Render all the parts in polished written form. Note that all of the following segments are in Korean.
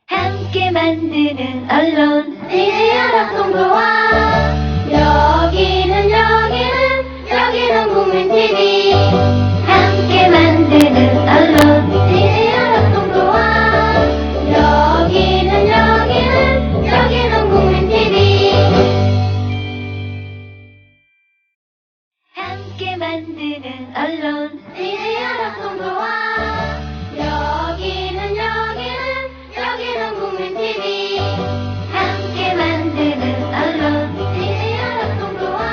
함께 만드는 언론 미디어 덕동도와 여기는 국민TV 함께 만드는 언론 미디어 덕동도와 여기는 국민TV 함께 만드는 언론 미디어 덕동도와 여기는 국민TV 함께 만드는 언론 미디어 덕동도와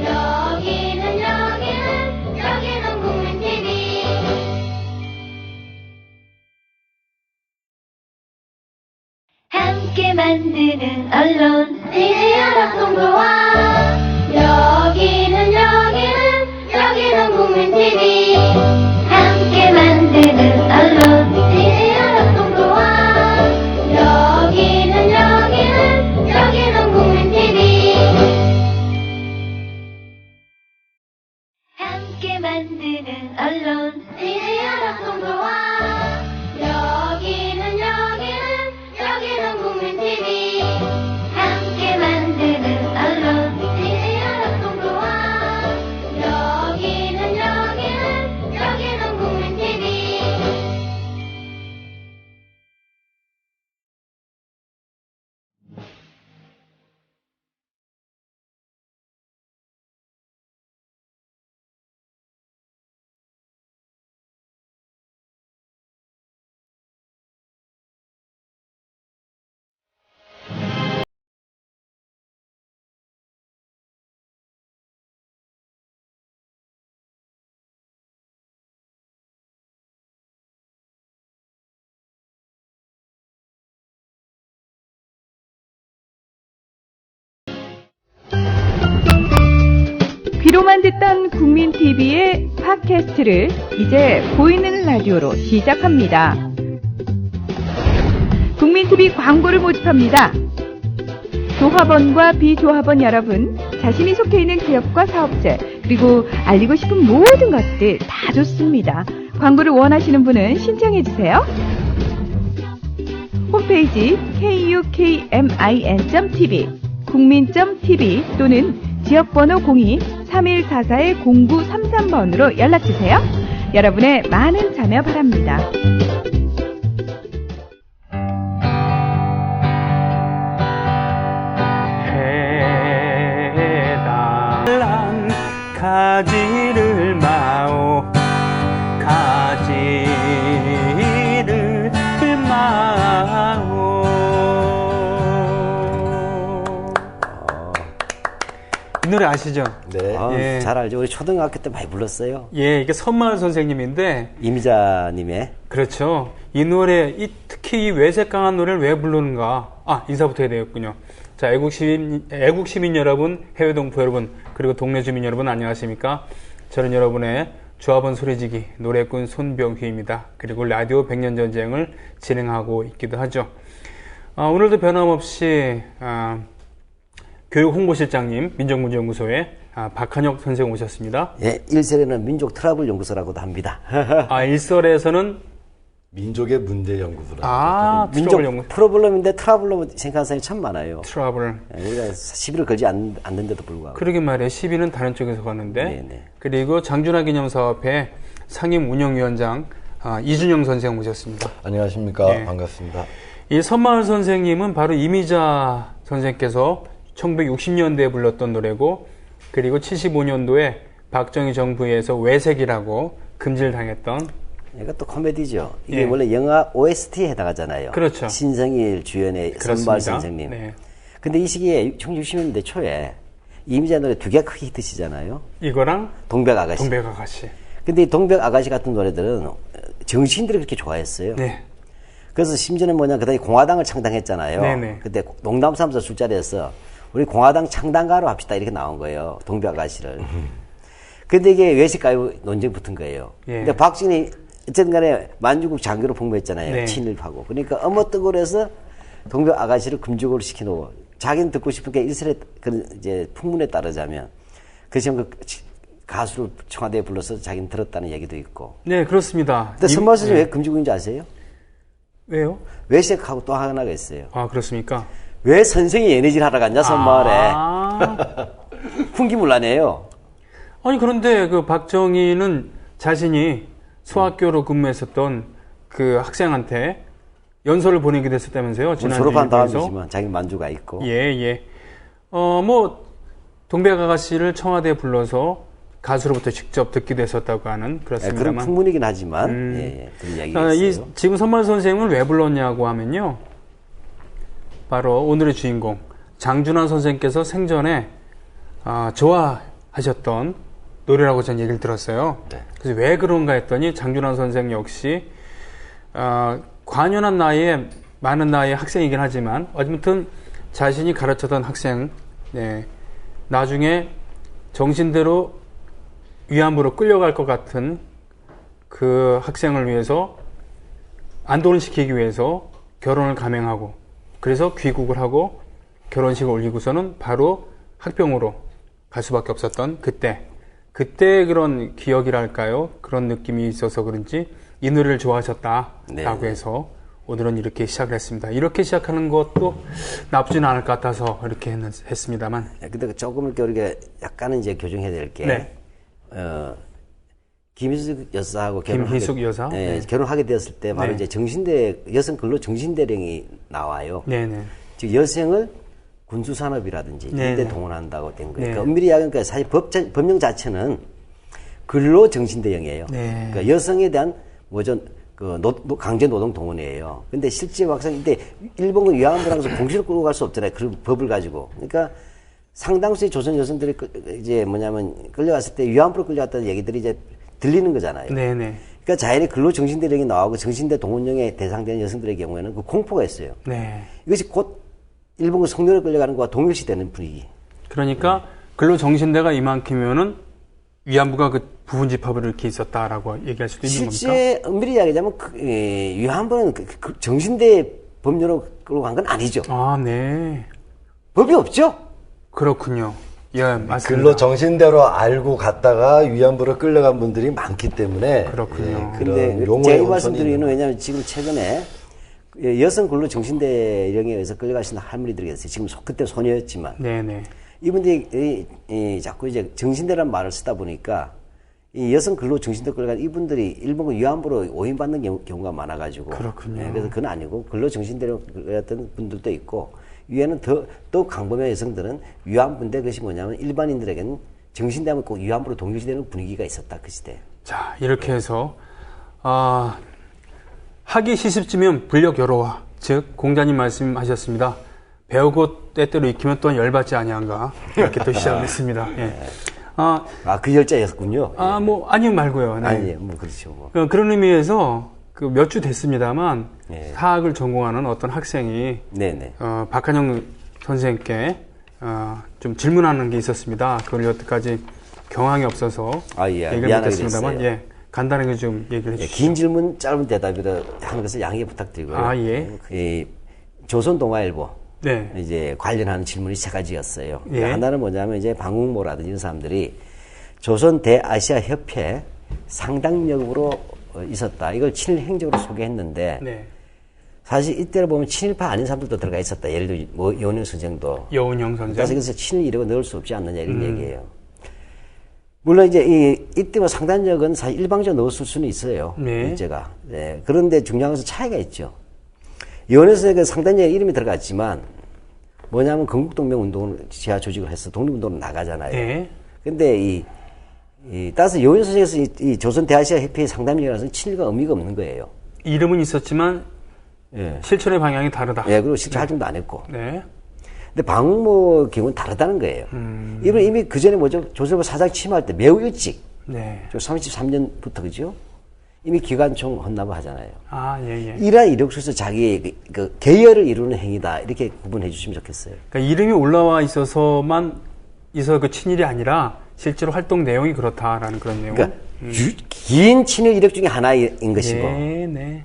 여기는 국민TV 함께 만드는 언론 미디어 덕동도와 여기는 국민TV 함께 만드는 언론 미디어 덕동도와 여기는 국민TV 함께 만드는 언론 미디어 덕동도와 여기는 국민TV 함께 만드는 언론 미디어 덕동도와 여기는 국민TV 귀로만 듣던 국민TV의 팟캐스트를 이제 보이는 라디오로 시작합니다. 국민TV 광고를 모집합니다. 조합원과 비조합원 여러분, 자신이 속해 있는 기업과 사업체, 그리고 알리고 싶은 모든 것들 다 좋습니다. 광고를 원하시는 분은 신청해주세요. 홈페이지 kukmin.tv, 국민.tv 또는 지역번호 02-3144-0933번으로 연락주세요. 여러분의 많은 참여 바랍니다. 해달란 가지를 마오 가지를 마오. 이 노래 아시죠? 네. 예. 잘 알죠. 우리 초등학교 때 많이 불렀어요. 예, 이게 선마을 선생님인데. 이미자님의. 그렇죠. 이 노래, 특히 이 외색 강한 노래를 왜 부르는가? 인사부터 해야 되겠군요. 자, 애국 시민 여러분, 해외 동포 여러분, 그리고 동네 주민 여러분, 안녕하십니까? 저는 여러분의 조합원 소리지기 노래꾼 손병휘입니다. 그리고 라디오 100년 전쟁을 진행하고 있기도 하죠. 오늘도 변함없이, 교육홍보실장님, 민족문제연구소에 박한혁 선생 오셨습니다. 예, 일설에는 민족 트러블 연구소라고도 합니다. 일설에서는 민족의 문제 연구소라. 민족 트러블 연구. 프로블럼인데 트러블로 생각하는 사람이 참 많아요. 트러블. 예, 우리가 시비를 걸지 않는데도 불구하고. 그러게 말이에요. 시비는 다른 쪽에서 가는데. 네네. 그리고 장준하 기념사업회 상임 운영위원장 이준영 선생 오셨습니다. 안녕하십니까. 예. 반갑습니다. 이 선마을 선생님은 바로 이미자 선생께서 1960년대에 불렀던 노래고, 그리고 75년도에 박정희 정부에서 외색이라고 금지를 당했던. 이것도 코미디죠. 이게 예. 원래 영화 OST에 해당하잖아요. 그렇죠. 신성일 주연의 선마을 선생님. 네. 근데 이 시기에 1960년대 초에 이미자 노래 두 개가 크게 히트시잖아요. 이거랑 동백아가씨. 동백아가씨. 근데 이 동백아가씨 같은 노래들은 정치인들이 그렇게 좋아했어요. 네. 그래서 심지어는 그다음에 공화당을 창당했잖아요. 네네. 그때 농담 삼아서 술자리에서 우리 공화당 창당가로 합시다 이렇게 나온 거예요. 동백아가씨를. 근데 이게 외식가요 논쟁 붙은 거예요. 예. 근데 박정희 어쨌든 간에 만주국 장교로 복무했잖아요. 네. 친일파고. 그러니까 어머뜨고 해서 동백아가씨를 금주국으로 시켜놓고 자기는 듣고 싶은 게 일설의 그 이제 풍문에 따르자면 그래서 그 가수를 청와대에 불러서 자기는 들었다는 얘기도 있고. 네, 그렇습니다. 근데 선마을 선생님 왜 금주국인지 아세요? 왜요? 외색하고 또 하나가 있어요. 아, 그렇습니까? 왜 선생이 에너지를 하러 갔냐, 섬마을에. 아. 풍기문란해요. 아니, 그런데 그 박정희는 자신이 소학교로 근무했었던 그 학생한테 연설을 보내게 됐었다면서요? 지난 졸업한 일부에서. 다음이지만 자기 만주가 있고. 예, 예. 뭐, 동백 아가씨를 청와대에 불러서 가수로부터 직접 듣기도 했었다고 하는 예, 그렇습니다만. 그런 풍문이긴 하지만 예, 그런 이야기가 있어요. 지금 선말 선생님을 왜 불렀냐고 하면요. 바로 오늘의 주인공 장준환 선생께서 생전에 좋아하셨던 노래라고 전 얘기를 들었어요. 네. 그래서 왜 그런가 했더니 장준환 선생 역시 관연한 나이에 많은 나이의 학생이긴 하지만 아무튼 자신이 가르쳤던 학생 나중에 정신대로 위안부로 끌려갈 것 같은 그 학생을 위해서 안도를 시키기 위해서 결혼을 감행하고 그래서 귀국을 하고 결혼식을 올리고서는 바로 학병으로 갈 수밖에 없었던 그때 그런 기억이랄까요? 그런 느낌이 있어서 그런지 이 노래를 좋아하셨다라고 해서 오늘은 이렇게 시작을 했습니다. 이렇게 시작하는 것도 나쁘지는 않을 것 같아서 이렇게 했습니다만. 근데 조금 이렇게 우리가 약간은 이제 교정해야 될 게, 네. 김희숙 여사하고 김희숙 여사? 네. 결혼하게 되었을 때 바로 네. 이제 여성 근로 정신대령이 나와요. 네네. 즉 여성을 군수산업이라든지 이런 데 네네. 동원한다고 된 거예요. 네. 그러니까 엄밀히 이야기하니까 사실 법령 자체는 근로 정신대령이에요. 네. 그러니까 여성에 대한 강제 노동 동원이에요. 근데 실제 막상 이때 일본군 위안부라서 공시를 끌고 갈 수 없잖아요. 그런 법을 가지고. 그러니까 상당수의 조선 여성들이 이제 끌려갔을 때 위안부로 끌려갔다는 얘기들이 이제 들리는 거잖아요. 네네. 그러니까 자연히 근로 정신대령이 나오고 정신대 동원령에 대상되는 여성들의 경우에는 그 공포가 있어요. 네. 이것이 곧 일본군 성노래 끌려가는 것과 동일시되는 분위기. 그러니까 근로정신대가 이만큼이면은 위안부가 그 부분집합을 이렇게 있었다라고 얘기할 수도 있는 겁니까? 실제 엄밀히 이야기하자면 위안부는 그 정신대 법률로 끌고 간 건 아니죠. 아, 네. 법이 없죠. 그렇군요. 예, 맞습니다. 근로 정신대로 알고 갔다가 위안부로 끌려간 분들이 많기 때문에 그렇군요. 그런 근데 용어의 제가 이 혼선이 말씀드리는 있는 왜냐하면 지금 최근에 여성 근로 정신대령에 의해서 끌려가신 할머니들이 계세요. 지금 그때 소녀였지만 네네. 이분들이 자꾸 이제 정신대라는 말을 쓰다 보니까 이 여성 근로 정신대 끌려간 이분들이 일본군 위안부로 오인받는 경우가 많아가지고. 그렇군요. 그래서 그건 아니고 근로 정신대로 끌려갔던 분들도 있고 위에는 더 강범한 여성들은 위안부인데 그것이 뭐냐면 일반인들에게는 정신대하면 꼭 위안부로 동일시되는 분위기가 있었다 그 시대. 자, 이렇게 해서 하기 시습지면 불력 여로와 즉 공자님 말씀하셨습니다. 배우고 때때로 익히면 또한 열받지 아니한가 이렇게 또 시작을 했습니다. 예. 그 열자였군요. 아니요 말고요. 네. 아니, 뭐 그렇죠. 뭐. 그런 의미에서 몇 주 됐습니다만 네. 사학을 전공하는 어떤 학생이 네네. 박한영 선생님께 좀 질문하는 게 있었습니다. 그걸 여태까지 경황이 없어서 예. 얘기를 미안하게 못했습니다만 됐어요. 예, 간단하게 좀 얘기를 예, 해주시죠. 긴 질문 짧은 대답이라 하는 것을 양해 부탁드리고요. 예. 이 조선동아일보 네. 이제 관련하는 질문이 세 가지였어요. 예. 하나는 뭐냐면 이제 방국모라든지 이런 사람들이 조선 대아시아 협회 상당력으로 있었다. 이걸 친일 행적으로 소개했는데 네. 사실 이때를 보면 친일파 아닌 사람들도 들어가 있었다. 예를 들어 뭐 여운형 선생도. 여운형 선생. 그래서 여기서 친일 이력을 넣을 수 없지 않느냐 이런 얘기예요. 물론 이제 이때 뭐 상단력은 사실 일방적으로 넣었을 수는 있어요. 네. 문제가. 네. 그런데 중요한 것은 차이가 있죠. 연에서 그 상단력에 이름이 들어갔지만 뭐냐면 건국동맹운동을 지하 조직을 해서 독립운동을 나가잖아요. 네. 근데 따라서 여운 선생에서 이 조선 대아시아 협회의 상담력이라서 친일과 의미가 없는 거예요. 이름은 있었지만 예. 실천의 방향이 다르다. 예, 그리고 실제 활동도 안 했고. 네. 근데 방모 경우는 다르다는 거예요. 이분 이미 그 전에 조선일보 사장 취임할 때 매우 일찍, 네. 33년부터 그죠? 이미 기관총 헌납을 하잖아요. 예. 이러한 이력서에서 자기의 그 계열을 이루는 행위다 이렇게 구분해 주시면 좋겠어요. 그러니까 이름이 올라와 있어서 그 친일이 아니라 실제로 활동 내용이 그렇다라는 그런 내용. 그러니까 긴 친일 이력 중에 하나인 것이고. 네.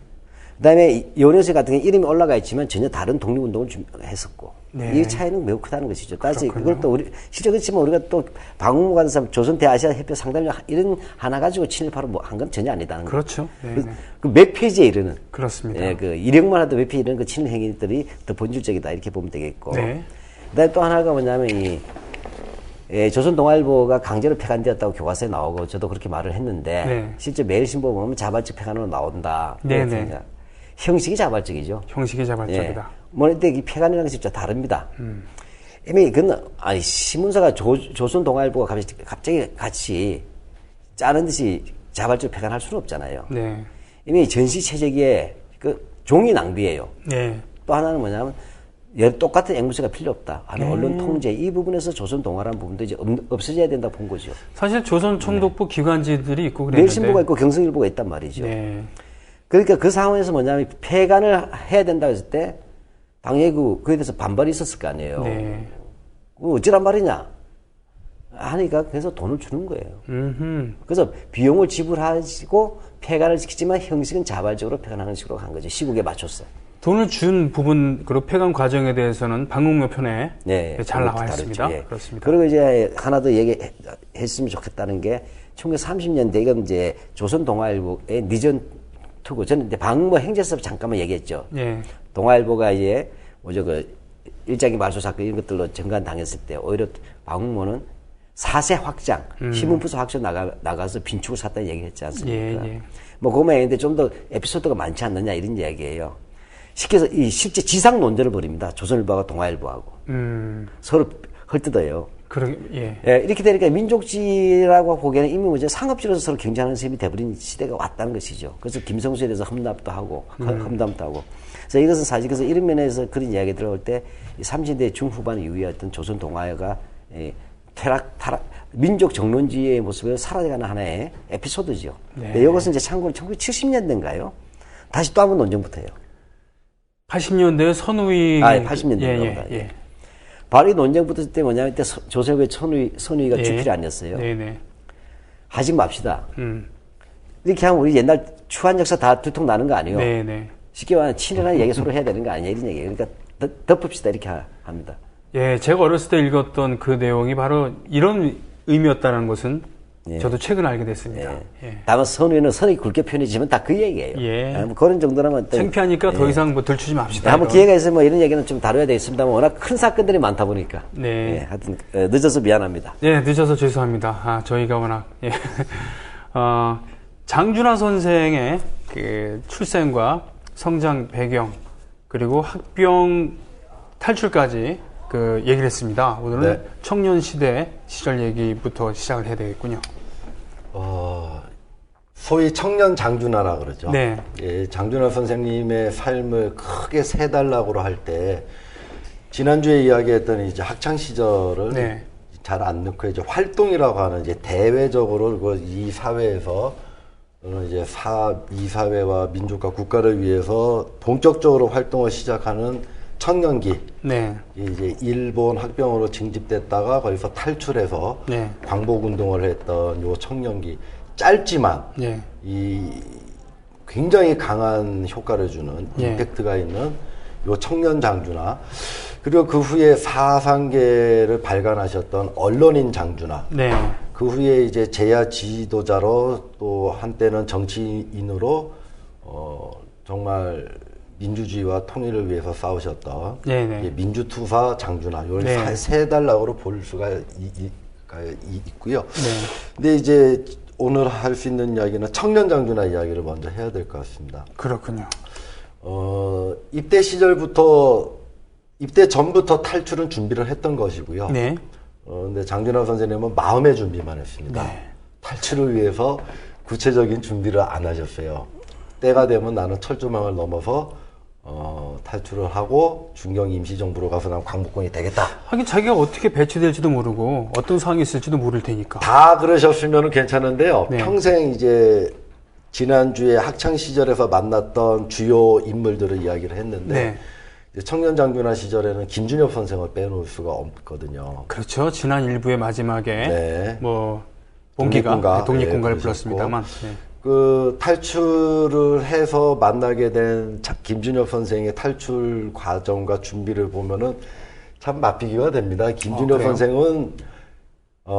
그다음에 연현세 같은 경우 이름이 올라가 있지만 전혀 다른 독립운동을 했었고 네. 이 차이는 매우 크다는 것이죠. 따라서 그렇군요. 그걸 또 우리 실제 그렇지만 우리가 또 방문고 가는 사람 조선 대아시아 협회 상담료 이런 하나 가지고 친일파로 뭐 한 건 전혀 아니다는 거죠. 그렇죠. 네, 네. 그 몇 페이지에 이르는 그렇습니다. 예, 그 이력만 해도 몇 페이지에 이르는 그 친일 행위들이 더 본질적이다 이렇게 보면 되겠고. 네. 그다음에 또 하나가 뭐냐면 조선 동아일보가 강제로 폐간되었다고 교과서에 나오고 저도 그렇게 말을 했는데 네. 실제 매일신보 보면 자발적 폐간으로 나온다. 네, 그렇습니다. 형식이 자발적이죠. 형식이 자발적이다. 뭐 근데 이 폐간이라는 것이 진짜 다릅니다. 이미 그건 아니 신문사가 조선 동아일보가 갑자기 같이 짜는 듯이 자발적 폐간할 수는 없잖아요. 네. 이미 전시 체제기에 그 종이 낭비예요. 네. 또 하나는 뭐냐면 똑같은 앵무새가 필요 없다. 하는 언론 통제 이 부분에서 조선 동아라는 부분도 이제 없어져야 된다 본 거죠. 사실 조선 총독부 기관지들이 있고 그랬는데. 매일신보가 있고 경성일보가 있단 말이죠. 네. 그러니까 그 상황에서 뭐냐면 폐간을 해야 된다고 했을 때 당연히 그에 대해서 반발이 있었을 거 아니에요. 네. 어찌란 말이냐 하니까 그래서 돈을 주는 거예요. 음흠. 그래서 비용을 지불하시고 폐간을 지키지만 형식은 자발적으로 폐간하는 식으로 간 거죠. 시국에 맞췄어. 돈을 준 부분 그리고 폐간 과정에 대해서는 방공묘 편에 네, 잘 나와 다르죠. 있습니다. 예. 그렇습니다. 그리고 이제 하나 더 얘기했으면 좋겠다는 게 1930년대 이건 이제 조선 동아일보의 니전 투구 저는 이제 방공모 행제법 잠깐만 얘기했죠. 예. 동아일보가 이제 뭐죠 그 일장기 말소 사건 이런 것들로 전관 당했을 때 오히려 방공모는 4세 확장, 신문부서 확장 나가서 빈축을 샀다는 얘기를 했지 않습니까? 예. 뭐 그것만 얘기했는데 좀 더 에피소드가 많지 않느냐 이런 얘기예요. 쉽게 해서 실제 지상 논쟁을 벌입니다. 조선일보하고 동아일보하고 서로 헐뜯어요. 예. 예, 이렇게 되니까 민족지라고 보기에는 이미 뭐죠 상업지로서 서로 경쟁하는 셈이 돼버린 시대가 왔다는 것이죠. 그래서 김성수에 대해서 험담도 하고 험담도 하고. 그래서 이것은 사실 그래서 이런 면에서 그런 이야기 들어올 때 30대 중후반 이후였던 조선 동아가 타락 민족 정론지의 모습을 사라져가는 하나의 에피소드죠. 네. 이것은 이제 참고로 1970년대인가요? 다시 또 한 번 논쟁부터 해요. 80년대 선우위. 80년대. 예. 바로 이 논쟁 붙을 때 뭐냐면, 그때 조선의 선우위가 예. 주필이 아니었어요. 네네. 하지 맙시다. 이렇게 하면 우리 옛날 추한 역사 다 두통 나는 거 아니에요? 네네. 쉽게 말하면 친일한 얘기 서로 해야 되는 거 아니냐, 이런 얘기예요. 그러니까 덮읍시다, 이렇게 합니다. 예, 제가 어렸을 때 읽었던 그 내용이 바로 이런 의미였다는 것은 예. 저도 최근 알게 됐습니다. 예. 다만 선우위는 선이 굵게 표현해지면 다 그 얘기예요. 예. 뭐 그런 정도라면. 창피하니까 더 이상 뭐 들추지 맙시다. 한번 이런. 기회가 있으면 뭐 이런 얘기는 좀 다뤄야 되겠습니다만 워낙 큰 사건들이 많다 보니까. 네. 예, 하여튼 늦어서 미안합니다. 예, 늦어서 죄송합니다. 저희가 워낙 예. 장준하 선생의 그 출생과 성장 배경 그리고 학병 탈출까지 그 얘기를 했습니다. 오늘은 네. 청년 시대 시절 얘기부터 시작을 해야 되겠군요. 소위 청년 장준하라 그러죠. 네. 예, 장준하 선생님의 삶을 크게 세 단락으로 할 때 지난주에 이야기했던 이제 학창 시절을 네. 잘 안 넣고 이제 활동이라고 하는 이제 대외적으로 이 사회에서 이제 이 사회와 민족과 국가를 위해서 본격적으로 활동을 시작하는 청년기. 네. 이제 일본 학병으로 징집됐다가 거기서 탈출해서 네. 광복 운동을 했던 요 청년기. 짧지만 예. 이 굉장히 강한 효과를 주는 예. 임팩트가 있는 요 청년 장준하, 그리고 그 후에 사상계를 발간하셨던 언론인 장준하, 네. 그 후에 이제 제야 지도자로 또 한때는 정치인으로 정말 민주주의와 통일을 위해서 싸우셨던 네네. 이제 민주투사 장준하, 요 네. 세 단락으로 볼 수가 있고요. 네. 근데 이제 오늘 할 수 있는 이야기는 청년 장준하 이야기를 먼저 해야 될 것 같습니다. 그렇군요. 입대 시절부터, 입대 전부터 탈출은 준비를 했던 것이고요. 네. 근데 장준하 선생님은 마음의 준비만 했습니다. 네. 탈출을 위해서 구체적인 준비를 안 하셨어요. 때가 되면 나는 철조망을 넘어서 탈출을 하고 중경 임시정부로 가서 난 광복군이 되겠다. 하긴 자기가 어떻게 배치될지도 모르고 어떤 상황이 있을지도 모를 테니까. 다 그러셨으면 괜찮은데요. 네. 평생 이제 지난주에 학창 시절에서 만났던 주요 인물들을 이야기를 했는데 네. 이제 청년 장준하 시절에는 김준엽 선생을 빼놓을 수가 없거든요. 그렇죠. 지난 일부의 마지막에 네. 뭐 봉기가 독립군가를 예, 불렀습니다만. 네. 그 탈출을 해서 만나게 된 김준엽 선생의 탈출 과정과 준비를 보면은 참 맛비기가 됩니다. 김준엽 그래요? 선생은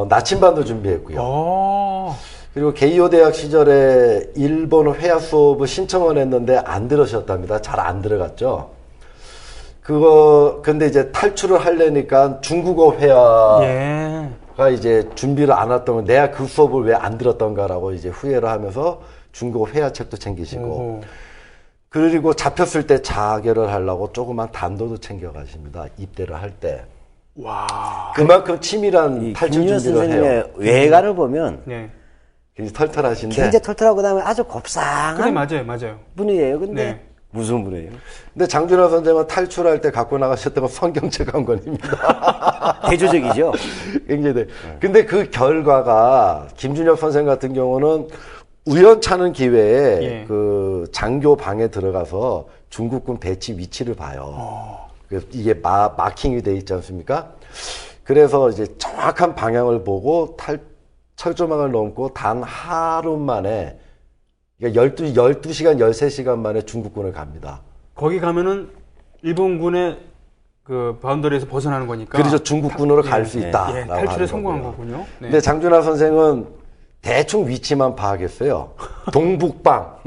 나침반도 준비했고요. 어. 그리고 게이오 대학 시절에 일본어 회화 수업을 신청을 했는데 안 들으셨답니다. 잘 안 들어갔죠. 근데 이제 탈출을 하려니까 중국어 회화가 예. 이제 준비를 안 했던 건 내가 그 수업을 왜 안 들었던가라고 이제 후회를 하면서 중국어 회화책도 챙기시고 오호. 그리고 잡혔을 때 자결을 하려고 조그만 단도도 챙겨가십니다. 입대를 할 때. 와. 그만큼 치밀한 이 탈출 김윤호 준비를 해요. 선생님의 외관을 보면 네. 굉장히 털털하신데 굉장히 털털하고 그다음에 아주 곱상한 그래 맞아요. 분이에요. 근데 네. 무슨 분이에요? 근데 장준하 선생은 탈출할 때 갖고 나가셨던 건 성경책 한 권입니다. 대조적이죠. 굉장히 네. 근데 그 결과가 김준엽 선생 같은 경우는 우연찮은 기회에 예. 그 장교 방에 들어가서 중국군 배치 위치를 봐요. 그래서 이게 마킹이 돼 있지 않습니까? 그래서 이제 정확한 방향을 보고 철조망을 넘고 단 하루 만에 그러니까 12시간, 13시간 만에 중국군을 갑니다. 거기 가면은 일본군의 그 바운더리에서 벗어나는 거니까. 그래서 중국군으로 갈 수 예, 있다. 예, 탈출에 성공한 거군요. 네. 근데 장준하 선생은 대충 위치만 파악했어요. 동북방.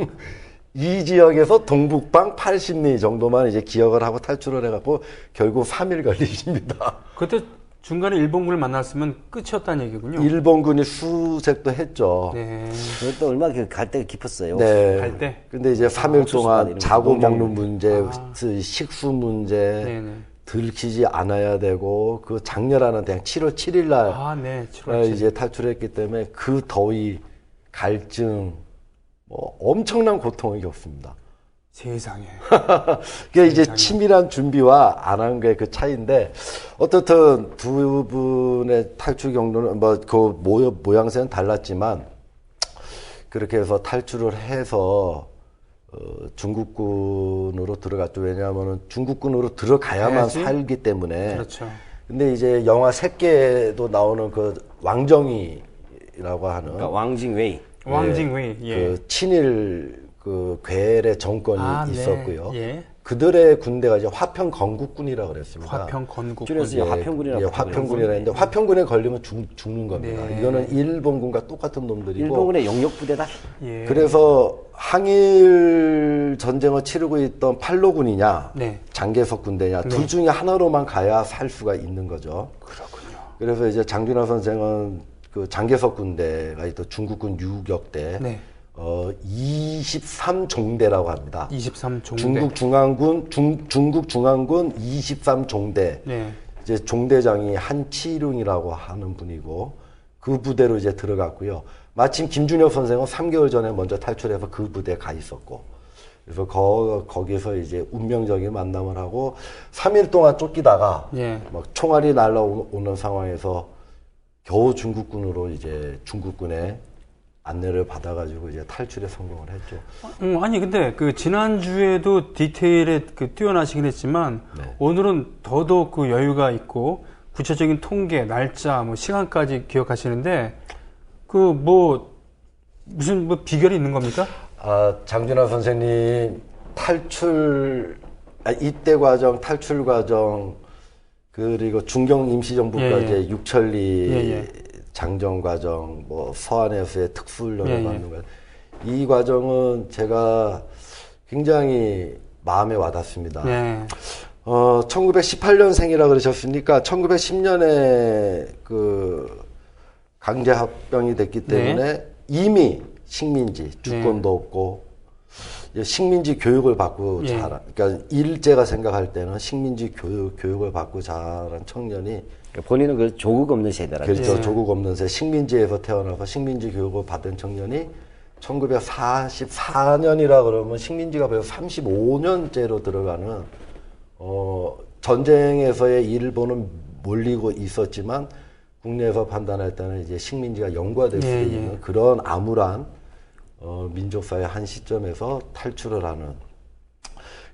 이 지역에서 동북방 80리 정도만 이제 기억을 하고 탈출을 해갖고 결국 3일 걸리십니다. 그때 중간에 일본군을 만났으면 끝이었다는 얘기군요. 일본군이 수색도 했죠. 네. 그것도 얼마나 갈 데가 깊었어요. 네. 갈 때? 근데 이제 3일 옥수수 동안 이런 거, 자고 농장 먹는 문제, 식수 문제, 네네. 들키지 않아야 되고, 그 장렬하는 대학 7월 7일 날 아, 네. 7월 7일. 이제 탈출했기 때문에 그 더위, 갈증, 뭐 엄청난 고통을 겪습니다. 세상에. 그게 이제 치밀한 준비와 안 한 게 그 차이인데, 어떻든 두 분의 탈출 경로는 그 모양새는 달랐지만, 그렇게 해서 탈출을 해서, 중국군으로 들어갔죠. 왜냐하면 중국군으로 들어가야만 해야지? 살기 때문에. 그렇죠. 근데 이제 영화 새끼에도 나오는 그 왕정이라고 하는 그러니까 왕징웨이. 왕징웨이. 예. 그 친일 그 괴뢰 정권이 아, 네. 있었고요. 예. 그들의 군대가 이제 화평 건국군이라고 그랬습니다. 화평 건국. 줄여서 예, 화평군이라고 예, 화평군이라 했는데 화평군에 걸리면 죽는 겁니다. 네. 이거는 일본군과 똑같은 놈들이고. 일본군의 영역 부대다. 예. 그래서 항일 전쟁을 치르고 있던 팔로군이냐, 네. 장개석 군대냐, 둘 중에 하나로만 가야 살 수가 있는 거죠. 그렇군요. 그래서 이제 장준하 선생은 그 장개석 군대가 있던 중국군 유격대, 네. 23종대라고 합니다. 23종대. 중국 중앙군 23종대. 네. 이제 종대장이 한치룡이라고 하는 분이고 그 부대로 이제 들어갔고요. 마침 김준엽 선생은 3개월 전에 먼저 탈출해서 그 부대에 가 있었고, 그래서 거기서 이제 운명적인 만남을 하고 3일 동안 쫓기다가 예. 막 총알이 날라오는 상황에서 겨우 중국군으로 이제 중국군의 안내를 받아가지고 이제 탈출에 성공을 했죠. 아니 근데 그 지난주에도 디테일에 그 뛰어나시긴 했지만 네. 오늘은 더더욱 그 여유가 있고 구체적인 통계, 날짜, 뭐 시간까지 기억하시는데 그 뭐 무슨 뭐 비결이 있는 겁니까? 장준하 선생님 입대 과정, 탈출 과정, 그리고 중경 임시정부까지 예, 예. 육천리 예, 예. 장정 과정, 뭐 서안에서의 특수훈련을 예, 예. 받는 과정, 이 과정은 제가 굉장히 마음에 와닿습니다. 네. 1918년생이라 그러셨으니까 1910년에 그 강제 합병이 됐기 때문에 네. 이미 식민지 주권도 없고 식민지 교육을 받고 예. 자란, 그러니까 일제가 생각할 때는 식민지 교육을 받고 자란 청년이 그러니까 본인은 그 조국 없는 세대라. 그렇죠. 예. 조국 없는 새 식민지에서 태어나서 식민지 교육을 받은 청년이 1944년이라 그러면 식민지가 벌써 35년째로 들어가는 전쟁에서의 일본은 몰리고 있었지만 국내에서 판단할 때는 이제 식민지가 영구화될 수 예, 있는 예. 그런 암울한 민족사의 한 시점에서 탈출을 하는,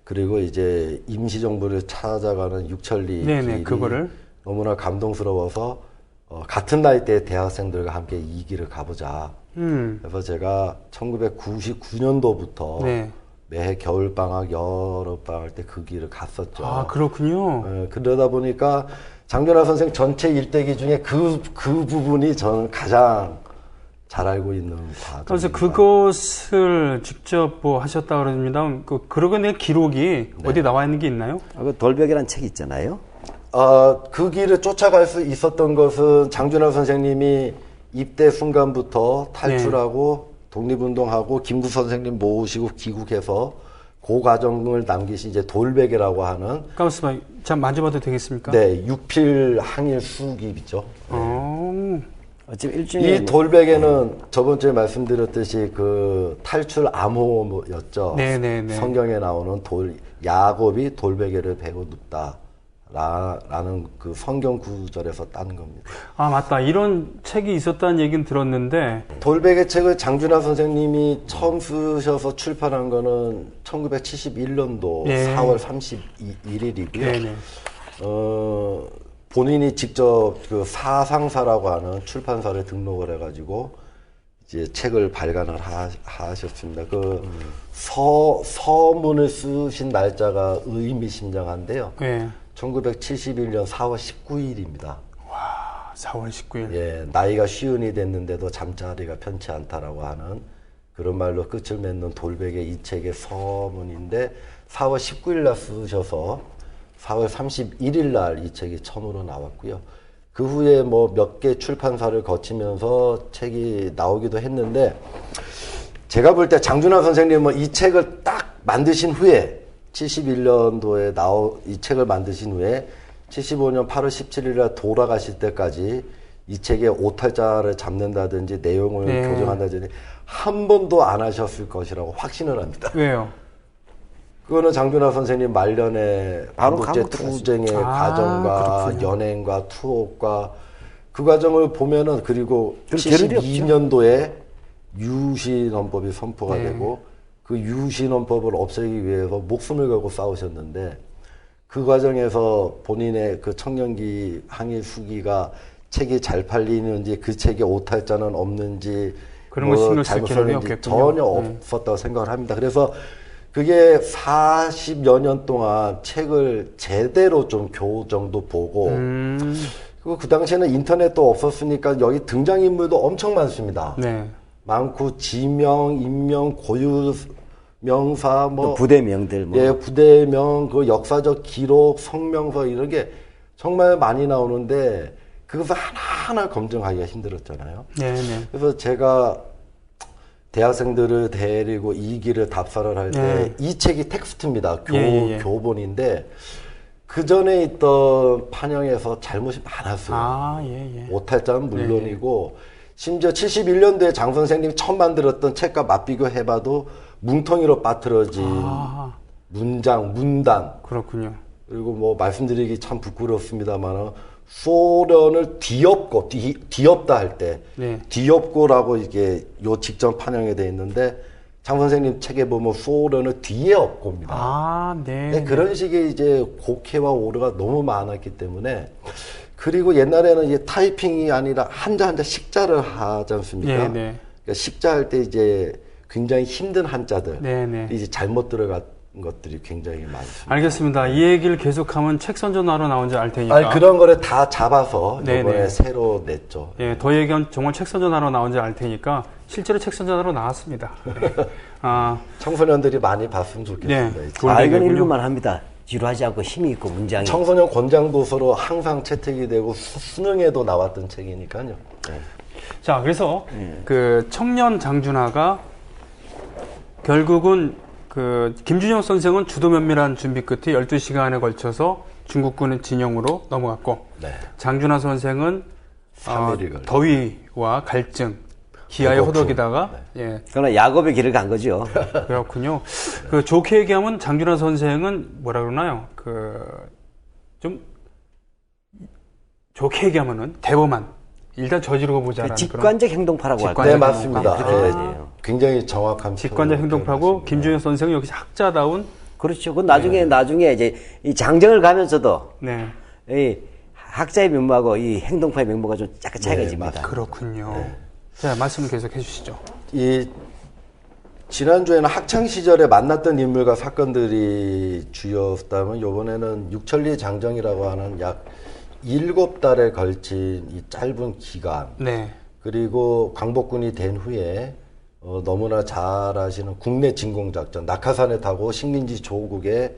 그리고 이제 임시정부를 찾아가는 육천리 네네, 길이 그거를. 너무나 감동스러워서 같은 나이대의 대학생들과 함께 이 길을 가보자. 그래서 제가 1999년도부터 네. 매해 겨울방학, 여름방학 때 그 길을 갔었죠. 아, 그렇군요. 그러다 보니까 장준하 선생 전체 일대기 중에 그 부분이 저는 가장 잘 알고 있는 과정입니다. 그래서 그것을 직접 뭐 하셨다 그럽니다. 그러고 낸 기록이 어디 나와 있는 게 있나요? 그 돌벽이라는 책 있잖아요. 그 길을 쫓아갈 수 있었던 것은 장준하 선생님이 입대 순간부터 탈출하고 독립운동하고 김구 선생님 모시고 귀국해서 그 과정을 남기신 이제 돌베개라고 하는 가만있어 봐. 잠 만져봐도 되겠습니까? 네, 육필 항일 수기이죠. 어차피 일종의 이 돌베개는 저번 주에 말씀드렸듯이 그 탈출 암호였죠. 네네네. 성경에 나오는 야곱이 돌베개를 베고 눕다. 라는 그 성경 구절에서 딴 겁니다. 아, 맞다. 이런 책이 있었다는 얘기는 들었는데. 돌베개 책을 장준하 선생님이 처음 쓰셔서 출판한 거는 1971년도 네. 4월 31일이고요. 네네. 본인이 직접 그 사상사라고 하는 출판사를 등록을 해가지고 이제 책을 발간을 하셨습니다. 그 서문을 쓰신 날짜가 의미심장한데요. 네. 1971년 4월 19일입니다. 와, 4월 19일. 예, 나이가 50이 됐는데도 잠자리가 편치 않다라고 하는 그런 말로 끝을 맺는 돌베개 이 책의 서문인데 4월 19일 날 쓰셔서 4월 31일 날 이 책이 처음으로 나왔고요. 그 후에 뭐 몇 개 출판사를 거치면서 책이 나오기도 했는데 제가 볼 때 장준하 선생님은 이 책을 딱 만드신 후에 71년도에 이 책을 만드신 후에 75년 8월 17일 날 돌아가실 때까지 이 책의 오탈자를 잡는다든지 내용을 네. 교정한다든지 한 번도 안 하셨을 것이라고 확신을 합니다. 왜요? 그거는 장준하 선생님 말년에 바로 반독재 감옥 투쟁의 아, 과정과 그렇군요. 연행과 투옥과 그 과정을 보면은 그리고 좀 겨를이 없죠. 72년도에 유신헌법이 선포가 네. 되고 그 유신헌법을 없애기 위해서 목숨을 걸고 싸우셨는데 그 과정에서 본인의 그 청년기 항일 수기가 책이 잘 팔리는지 그 책에 오탈자는 없는지 그런 거 신경 쓸 잘못 겨를이 썼는지 없겠군요. 전혀 네. 없었다고 생각을 합니다. 그래서 그게 40여 년 동안 책을 제대로 좀 교정도 보고 그리고 그 당시에는 인터넷도 없었으니까 여기 등장인물도 엄청 많습니다. 네. 많고 지명, 인명, 고유 명사 또 부대명들 뭐. 예, 부대명, 그 역사적 기록, 성명서 이런 게 정말 많이 나오는데 그것을 하나하나 검증하기가 힘들었잖아요. 네네. 그래서 제가 대학생들을 데리고 이 길을 답사를 할 때 이 책이 텍스트입니다. 교본인데 그 전에 있던 판형에서 잘못이 많았어요. 아, 예. 오탈자는 물론이고 심지어 71년도에 장 선생님이 처음 만들었던 책과 맞비교 해봐도 뭉텅이로 빠뜨려진 문장, 문단 그렇군요. 그리고 뭐 말씀드리기 참 부끄럽습니다만 소련을 뒤엎다 할 때 네. 뒤엎고라고 이게 요 직전 판형에 돼 있는데 장 선생님 책에 보면 소련을 뒤에 엎고입니다. 아, 네. 네, 그런 식의 이제 곡해와 오류가 너무 많았기 때문에 그리고 옛날에는 이제 타이핑이 아니라 한자 식자를 하지 않습니까? 네. 그러니까 식자할 때 이제 굉장히 힘든 한자들 네. 이제 잘못 들어간 것들이 굉장히 많습니다. 알겠습니다. 이 얘기를 계속하면 책 선전하러 나온지 알 테니까. 아니, 그런 거를 다 잡아서 네네. 이번에 새로 냈죠. 예, 더 얘기하면 정말 책 선전하러 나온지 알 테니까 실제로 책 선전하러 나왔습니다. 네. 아, 청소년들이 많이 봤으면 좋겠습니다. 네. 이 책. 돌베개군요. 이건 읽을만 합니다. 지루하지 않고 힘이 있고 문장이. 청소년 권장 도서로 항상 채택이 되고 수능에도 나왔던 책이니까요. 네. 자, 그래서 그 청년 장준하가 결국은 그 김준영 선생은 주도 면밀한 준비 끝에 12시간에 걸쳐서 중국군 진영으로 넘어갔고 네. 장준하 선생은 3일이 걸려. 더위와 갈증, 기아에 배고픔. 호덕이다가 예, 그러나 야곱의 길을 간 거죠. 그렇군요. 그 좋게 얘기하면 장준하 선생은 뭐라 그러나요? 그 좀 좋게 얘기하면은 대범한 일단 저지르고 보자라는 직관적 행동파라고 할까요? 네, 직관적 맞습니다. 행동파. 네. 굉장히 정확한 직관적 행동파고 김준영 선생은 여기서 학자다운 그렇죠. 그 나중에 이제 이 장정을 가면서도 네. 이 학자의 면모하고 이 행동파의 면모가 좀 약간 차이가 네, 집니다. 맞습니다. 그렇군요. 자, 말씀을 계속 해주시죠. 이 지난주에는 학창 시절에 만났던 인물과 사건들이 주였다면 이번에는 육천리 장정이라고 하는 약 7달에 걸친 이 짧은 기간 네. 그리고 광복군이 된 후에 너무나 잘 아시는 국내 진공작전 낙하산에 타고 식민지 조국에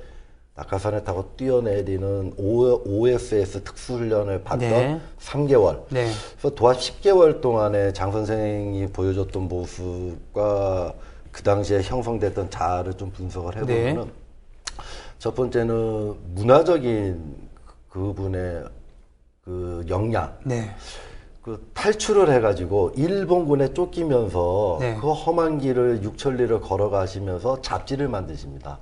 낙하산에 타고 뛰어내리는 OSS 특수훈련을 받던 네. 3개월. 네. 그래서 도합 10개월 동안에 장 선생이 보여줬던 모습과 그 당시에 형성됐던 자아를 좀 분석을 해보면은 네. 첫 번째는 문화적인 그분의 그 역량. 네. 그 탈출을 해가지고 일본군에 쫓기면서 네. 그 험한 길을 육천리를 걸어가시면서 잡지를 만드십니다.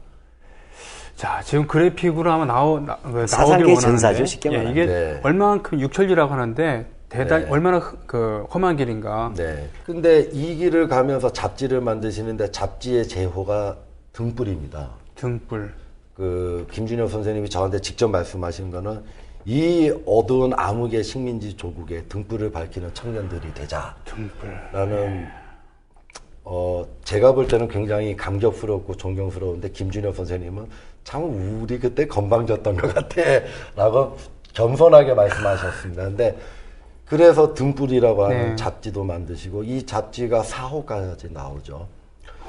자, 지금 그래픽으로 아마 나오길 사상계의 원하는데 전사죠, 쉽게 예, 말하면. 이게 네. 얼마만큼 육천리라고 하는데 대단히 네. 얼마나 그 험한 길인가. 네. 근데 이 길을 가면서 잡지를 만드시는데 잡지의 제호가 등불입니다. 등불. 그 김준혁 선생님이 저한테 직접 말씀하신 거는 이 어두운 암흑의 식민지 조국에 등불을 밝히는 청년들이 되자라는 제가 볼 때는 굉장히 감격스럽고 존경스러운데 김준혁 선생님은 참 우리 그때 건방졌던 것 같아라고 겸손하게 말씀하셨습니다. 근데 그래서 등불이라고 하는 네. 잡지도 만드시고 이 잡지가 4호까지 나오죠.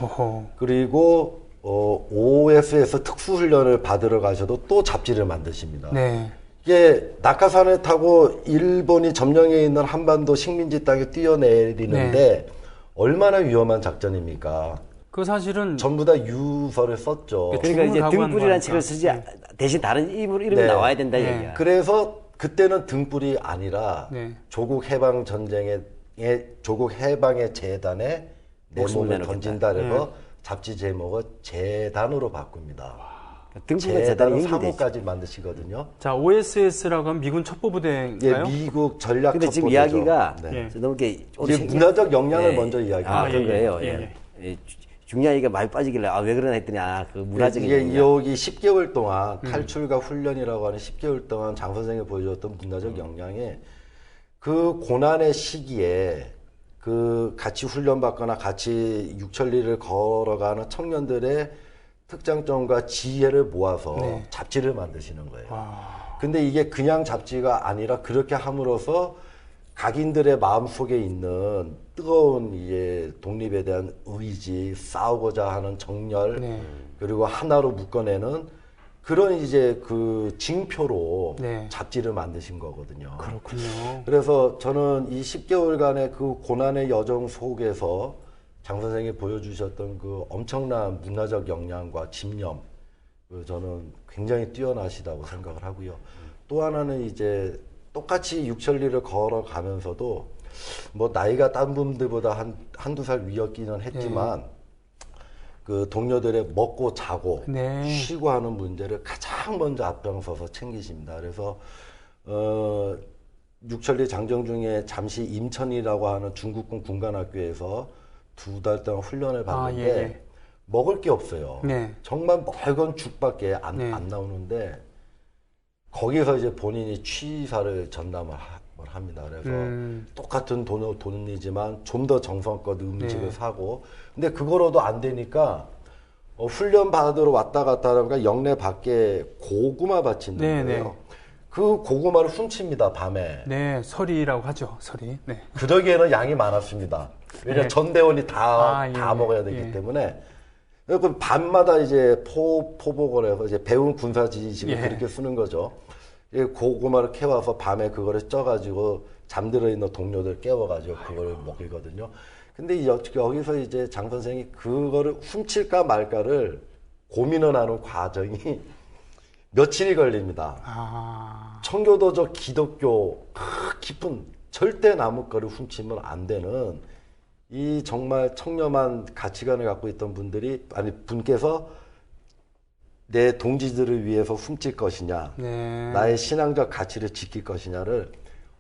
호호. 그리고 OS에서 특수훈련을 받으러 가셔도 또 잡지를 만드십니다. 네. 이게 낙하산을 타고 일본이 점령해 있는 한반도 식민지 땅에 뛰어내리는데 얼마나 위험한 작전입니까? 그 사실은 전부 다 유서를 썼죠. 그러니까 이제 주문하고 하는 등불이라는 거니까. 책을 쓰지 대신 다른 이름이 네. 나와야 된다 네. 얘기야. 그래서 그때는 등불이 아니라 네. 조국 해방 전쟁의 조국 해방의 재단에 내 목숨을 몸을 내놓겠다. 던진다 해서 네. 잡지 제목을 재단으로 바꿉니다. 등불은 재단은 재단이 연결되죠. 3호까지 만드시거든요. 자, OSS라고 하면 미군 예, 첩보부대인가요? 미국 전략 근데 지금 첩보대죠. 이야기가 네. 예. 너무 이렇게 이제 문화적 역량을 네. 먼저 이야기합니다. 아, 그런 예, 거예요. 예, 예. 예. 중요한 얘기가 많이 빠지길래 왜 그러나 했더니 그 문화적인 이게 역량. 여기 10개월 동안 탈출과 훈련이라고 하는 10개월 동안 장 선생이 보여줬던 문화적 역량에 그 고난의 시기에 그 같이 훈련받거나 같이 육천리를 걸어가는 청년들의 특장점과 지혜를 모아서 네. 잡지를 만드시는 거예요. 와. 근데 이게 그냥 잡지가 아니라 그렇게 함으로써 각인들의 마음속에 있는 뜨거운 이제 독립에 대한 의지, 싸우고자 하는 정열, 네. 그리고 하나로 묶어내는 그런 이제 그 징표로 네. 잡지를 만드신 거거든요. 그렇군요. 그래서 저는 이 10개월간의 그 고난의 여정 속에서 장 선생이 보여주셨던 그 엄청난 문화적 역량과 집념, 저는 굉장히 뛰어나시다고 생각을 하고요. 또 하나는 이제 똑같이 육천리를 걸어가면서도 뭐 나이가 딴 분들보다 한두 살 위였기는 했지만 그 동료들의 먹고 자고 네. 쉬고 하는 문제를 가장 먼저 앞장서서 챙기십니다. 그래서 육천리 장정 중에 잠시 임천이라고 하는 중국군 군관학교에서 2달 동안 훈련을 받는데 예. 먹을 게 없어요. 네. 정말 맑은 죽밖에 안 네. 나오는데 거기서 이제 본인이 취사를 전담을 합니다. 그래서 똑같은 돈이지만 좀 더 정성껏 음식을 네. 사고 근데 그거로도 안 되니까 훈련 받으러 왔다 갔다 하니까 영내 밖에 고구마 밭이 있는 네, 거예요. 네. 그 고구마를 훔칩니다, 밤에. 네, 서리라고 하죠. 서리. 네. 그러기에는 양이 많았습니다. 왜냐 네. 전대원이 다 예, 먹어야 되기 예. 때문에. 그 밤마다 이제 포복을 해서 이제 배운 군사 지식을 예. 그렇게 쓰는 거죠. 이 고구마를 캐와서 밤에 그거를 쪄가지고 잠들어 있는 동료들 깨워가지고 그거를 먹이거든요. 근데 여기서 이제 장 선생이 그거를 훔칠까 말까를 고민을 하는 과정이 며칠이 걸립니다. 아. 청교도적 기독교 깊은 절대 남의 거를 훔치면 안 되는 이 정말 청렴한 가치관을 갖고 있던 분께서 내 동지들을 위해서 훔칠 것이냐, 네. 나의 신앙적 가치를 지킬 것이냐를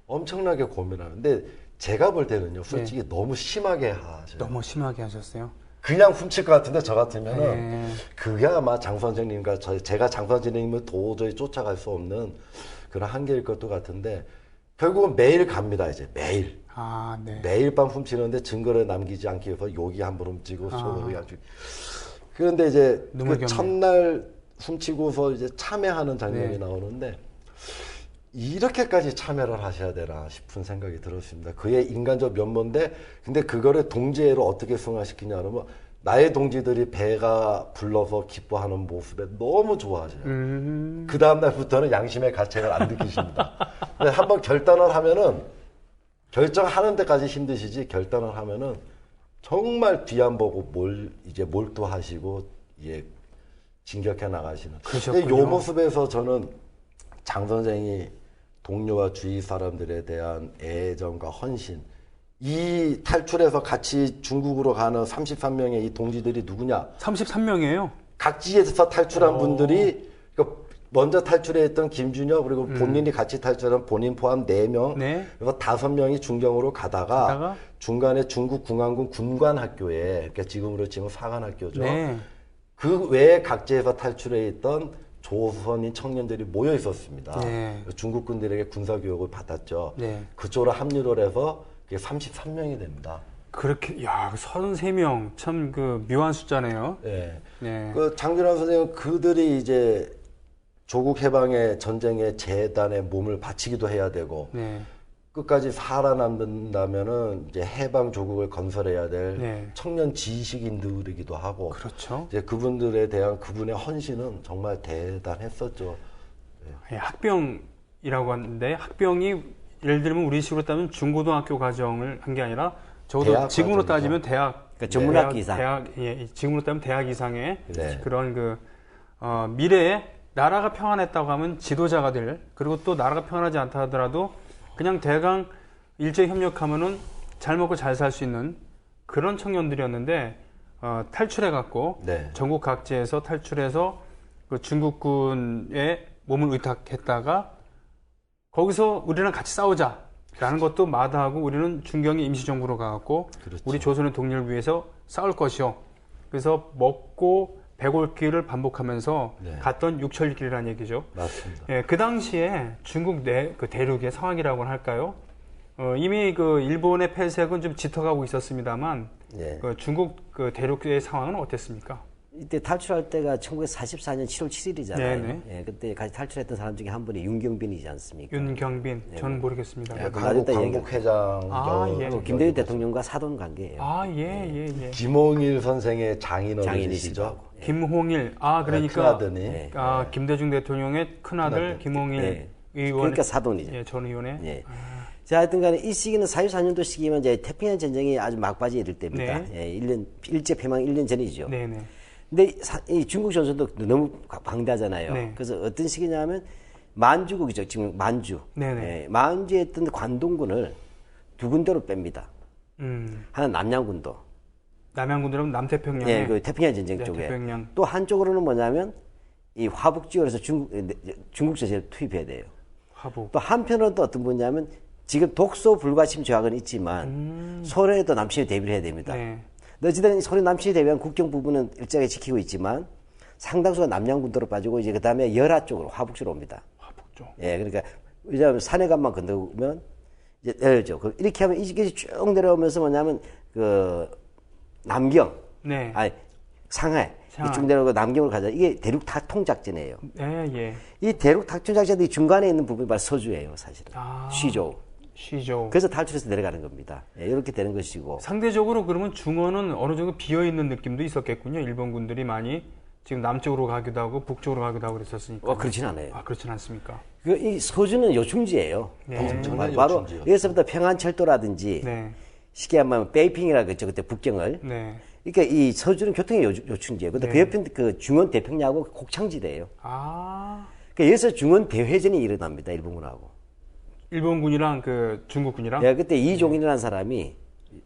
엄청나게 고민하는데 제가 볼 때는요, 솔직히 너무 심하게 하셔요. 너무 심하게 하셨어요. 그냥 훔칠 것 같은데 저 같으면은 네. 그게 아마 장 선생님과 제가 장 선생님을 도저히 쫓아갈 수 없는 그런 한계일 것도 같은데 결국은 매일 갑니다. 이제 매일. 아, 네. 매일 밤 훔치는데 증거를 남기지 않기 위해서 여기 한 번 훔치고 저기 한 번. 그런데 이제 눈물 그 겪네. 첫날 훔치고서 이제 참여하는 장면이 네. 나오는데 이렇게까지 참여를 하셔야 되나 싶은 생각이 들었습니다. 그의 인간적 면모인데 근데 그거를 동지애로 어떻게 승화시키냐 그러면 나의 동지들이 배가 불러서 기뻐하는 모습에 너무 좋아하셔요. 그 다음날부터는 양심의 가책을 안 느끼십니다. 근데 한번 결단을 하면은 결정하는 데까지 힘드시지 결단을 하면은 정말 뒤 안 보고 이제 몰두하시고 예 진격해 나가시는. 그러셨군요. 근데 요 모습에서 저는 장 선생이 동료와 주위 사람들에 대한 애정과 헌신, 이 탈출해서 같이 중국으로 가는 33명의 이 동지들이 누구냐? 33명이에요. 각지에서 탈출한 분들이 그러니까 먼저 탈출했던 김준혁 그리고 본인이 같이 탈출한 본인 포함 4명 네. 그래서 5명이 중경으로 가다가 중간에 중국 공안군 군관학교에 그러니까 지금으로 치면 사관학교죠. 네. 그 외에 각지에서 탈출해 있던 조선인 청년들이 모여 있었습니다. 네. 중국군들에게 군사교육을 받았죠. 네. 그쪽으로 합류를 해서 그게 33명이 됩니다. 그렇게, 야, 33명. 참 그 묘한 숫자네요. 네. 네. 그 장준환 선생님은 그들이 이제 조국 해방의 전쟁의 재단에 몸을 바치기도 해야 되고 네. 끝까지 살아남는다면은 이제 해방 조국을 건설해야 될 네. 청년 지식인들이기도 하고 그렇죠. 이제 그분들에 대한 그분의 헌신은 정말 대단했었죠. 예, 학병이라고 하는데 학병이 예를 들면 우리식으로 따면 중고등학교 과정을 한 게 아니라 적어도 대학 지금으로 과정이죠. 따지면 대학 그러니까 전문학기 대학, 이상. 대학 예, 지금으로 따면 대학 이상의 네. 그런 그 미래에 나라가 평안했다고 하면 지도자가 될 그리고 또 나라가 평안하지 않다 하더라도 그냥 대강 일제 협력하면은 잘 먹고 잘 살 수 있는 그런 청년들이었는데 탈출해 갖고 네. 전국 각지에서 탈출해서 그 중국군에 몸을 의탁했다가 거기서 우리랑 같이 싸우자라는 것도 마다하고 우리는 중경의 임시정부로 가갖고 그렇죠. 우리 조선의 독립을 위해서 싸울 것이요. 그래서 먹고 배골길을 반복하면서 네. 갔던 육철길이라는 얘기죠. 맞습니다. 예, 그 당시에 중국 그 대륙의 상황이라고 할까요? 이미 그 일본의 폐색은 좀 짙어가고 있었습니다만 네. 그 중국 그 대륙의 상황은 어땠습니까? 이때 탈출할 때가 1944년 7월 7일이잖아요. 네네. 예, 그때 같이 탈출했던 사람 중에 한 분이 윤경빈이지 않습니까? 윤경빈, 저는 모르겠습니다. 네, 그 한국 나중에 광복회장 아, 예. 또 김대중 대통령과 사돈 관계예요. 아, 예. 김홍일 선생의 장인어른이시죠. 장인이시죠. 하고. 김홍일, 그러니까 큰아드니. 네. 김대중 대통령의 큰아들 큰아들. 김홍일 네. 의원, 그러니까 사돈이죠. 예, 전 의원의 예. 자, 하여튼 간에 이 시기는 4.24년도 시기면 이제 태평양 전쟁이 아주 막바지에 이를 때입니다. 네. 예, 일제 폐망 1년 전이죠. 네네. 근데 이 중국 전선도 너무 방대하잖아요. 네. 그래서 어떤 시기냐면 만주국이죠. 지금 만주. 네네. 예, 만주에 있던 관동군을 두 군데로 뺍니다. 하나 남양군도. 남양군들은 남태평양에 예, 그 태평양 전쟁 네, 쪽에. 태평양. 또 한쪽으로는 뭐냐면 이 화북 지역에서 중국 전체를 투입해야 돼요. 화북. 또 한편으로는 또 어떤 분이냐면 지금 독소 불가침 조약은 있지만 소련에도 남친이 대비를 해야 됩니다. 네. 어찌든 소련 남친이 대비한 국경 부분은 일정하게 지키고 있지만 상당수가 남양군도로 빠지고 이제 그 다음에 열하 쪽으로 화북 쪽으로 옵니다. 화북 쪽. 예, 그러니까 왜냐하면 산해관만 건너면 이제 내려죠. 이렇게 하면 이게 쭉 내려오면서 뭐냐면 그 남경, 네. 아니 상하이 상하이. 쭉 내려오고 남경을 가자. 이게 대륙 탁통 작전이에요. 예. 이 대륙 탁통 작전이 중간에 있는 부분이 바로 서주예요, 사실은. 아. 쉬조. 시조. 그래서 탈출해서 내려가는 겁니다. 예, 이렇게 되는 것이고. 상대적으로 그러면 중원은 어느 정도 비어 있는 느낌도 있었겠군요. 일본 군들이 많이 지금 남쪽으로 가기도 하고 북쪽으로 가기도 하고 그랬었으니까. 그렇진 않아요. 그렇진 않습니까? 이 서주는 요충지예요. 네. 정말 바로 요충지였어요. 여기서부터 평안철도라든지 네. 쉽게 하면 베이핑이라고 했죠. 그때 북경을. 네. 그러니까 이 서주는 교통의 요충지예요. 근데 네. 그 옆에 그 중원 대평양하고 곡창지대예요. 아. 그러니까 여기서 중원 대회전이 일어납니다. 일본군하고. 일본군이랑 그 중국군이랑 예, 그때 이종인이라는 사람이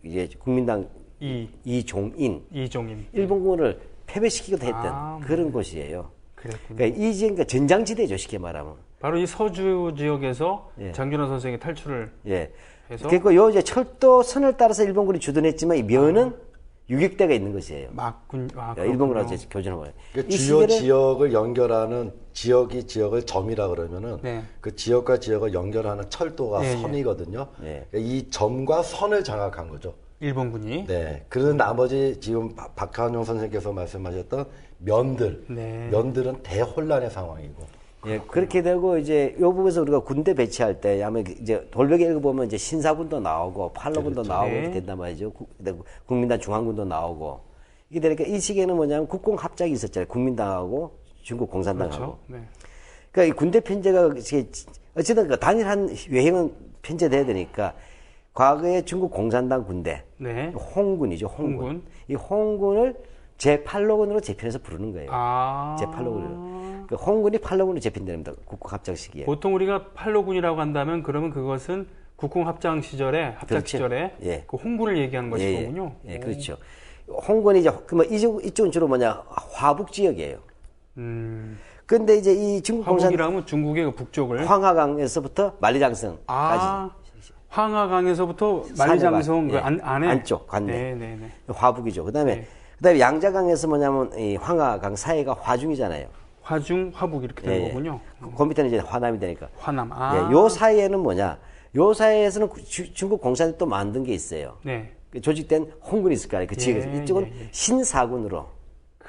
이제 국민당 이종인 이종인. 일본군을 패배시키기도 했던 아, 그런 곳이에요. 그랬군요. 그러니까 이 지역이 전장지대죠. 쉽게 말하면. 바로 이 서주 지역에서 예. 장준환 선생이 탈출을 예. 해서 그리고 요 이제 철도 선을 따라서 일본군이 주둔했지만 이 면은 유격대가 있는 것이에요. 일본군하고 교전하고. 그러니까 주요 지역을 연결하는 지역을 점이라 그러면은 네. 그 지역과 지역을 연결하는 철도가 예, 선이거든요. 예. 그러니까 이 점과 선을 장악한 거죠. 일본군이. 네. 그런 나머지 지금 박한용 선생님께서 말씀하셨던 면들, 네. 면들은 대혼란의 상황이고. 예, 그렇게 되고 이제 요 부분에서 우리가 군대 배치할 때 아마 이제 돌베개 읽어보면 이제 신사군도 나오고 팔로군도 나오고 네. 이렇게 된단 말이죠. 국민당 중앙군도 나오고 이게 되니까 이 시기에는 뭐냐면 국공 합작이 있었잖아요. 국민당하고 중국 공산당하고. 그렇죠. 네. 그러니까 이 군대 편제가 어쨌든 그 단일한 외형은 편제돼야 되니까 과거에 중국 공산당 군대, 네. 홍군이죠. 홍군. 홍군. 이 홍군을 제8로군으로 재편해서 부르는 거예요. 아. 제8로군으로. 그 홍군이 8로군으로 재편됩니다. 국공 합작 시기에. 보통 우리가 팔로군이라고 한다면 그러면 그것은 국공 합작 시절에 그렇죠. 시절에 예. 그 홍군을 얘기하는 것이거든요. 예, 그렇죠. 홍군이 이제 그뭐 이쪽은 주로 뭐냐 화북 지역이에요. 근데 이제 이 중국 화북이라면 중국의 그 북쪽을 황하강에서부터 만리장성까지. 황하강에서부터 만리장성 그 예. 안에 안쪽 관내. 네네네. 화북이죠. 그다음에 네. 그다음에 양자강에서 뭐냐면 이 황하강 사이가 화중이잖아요. 화중, 화북 이렇게 되는 거군요. 그 밑에는 이제 화남이 되니까. 화남. 예, 요 사이에는 뭐냐? 요 사이에서는 중국 공산이 또 만든 게 있어요. 네. 조직된 홍군이 있을 거아요 그 지역에서. 예, 이쪽은 예. 신사군으로.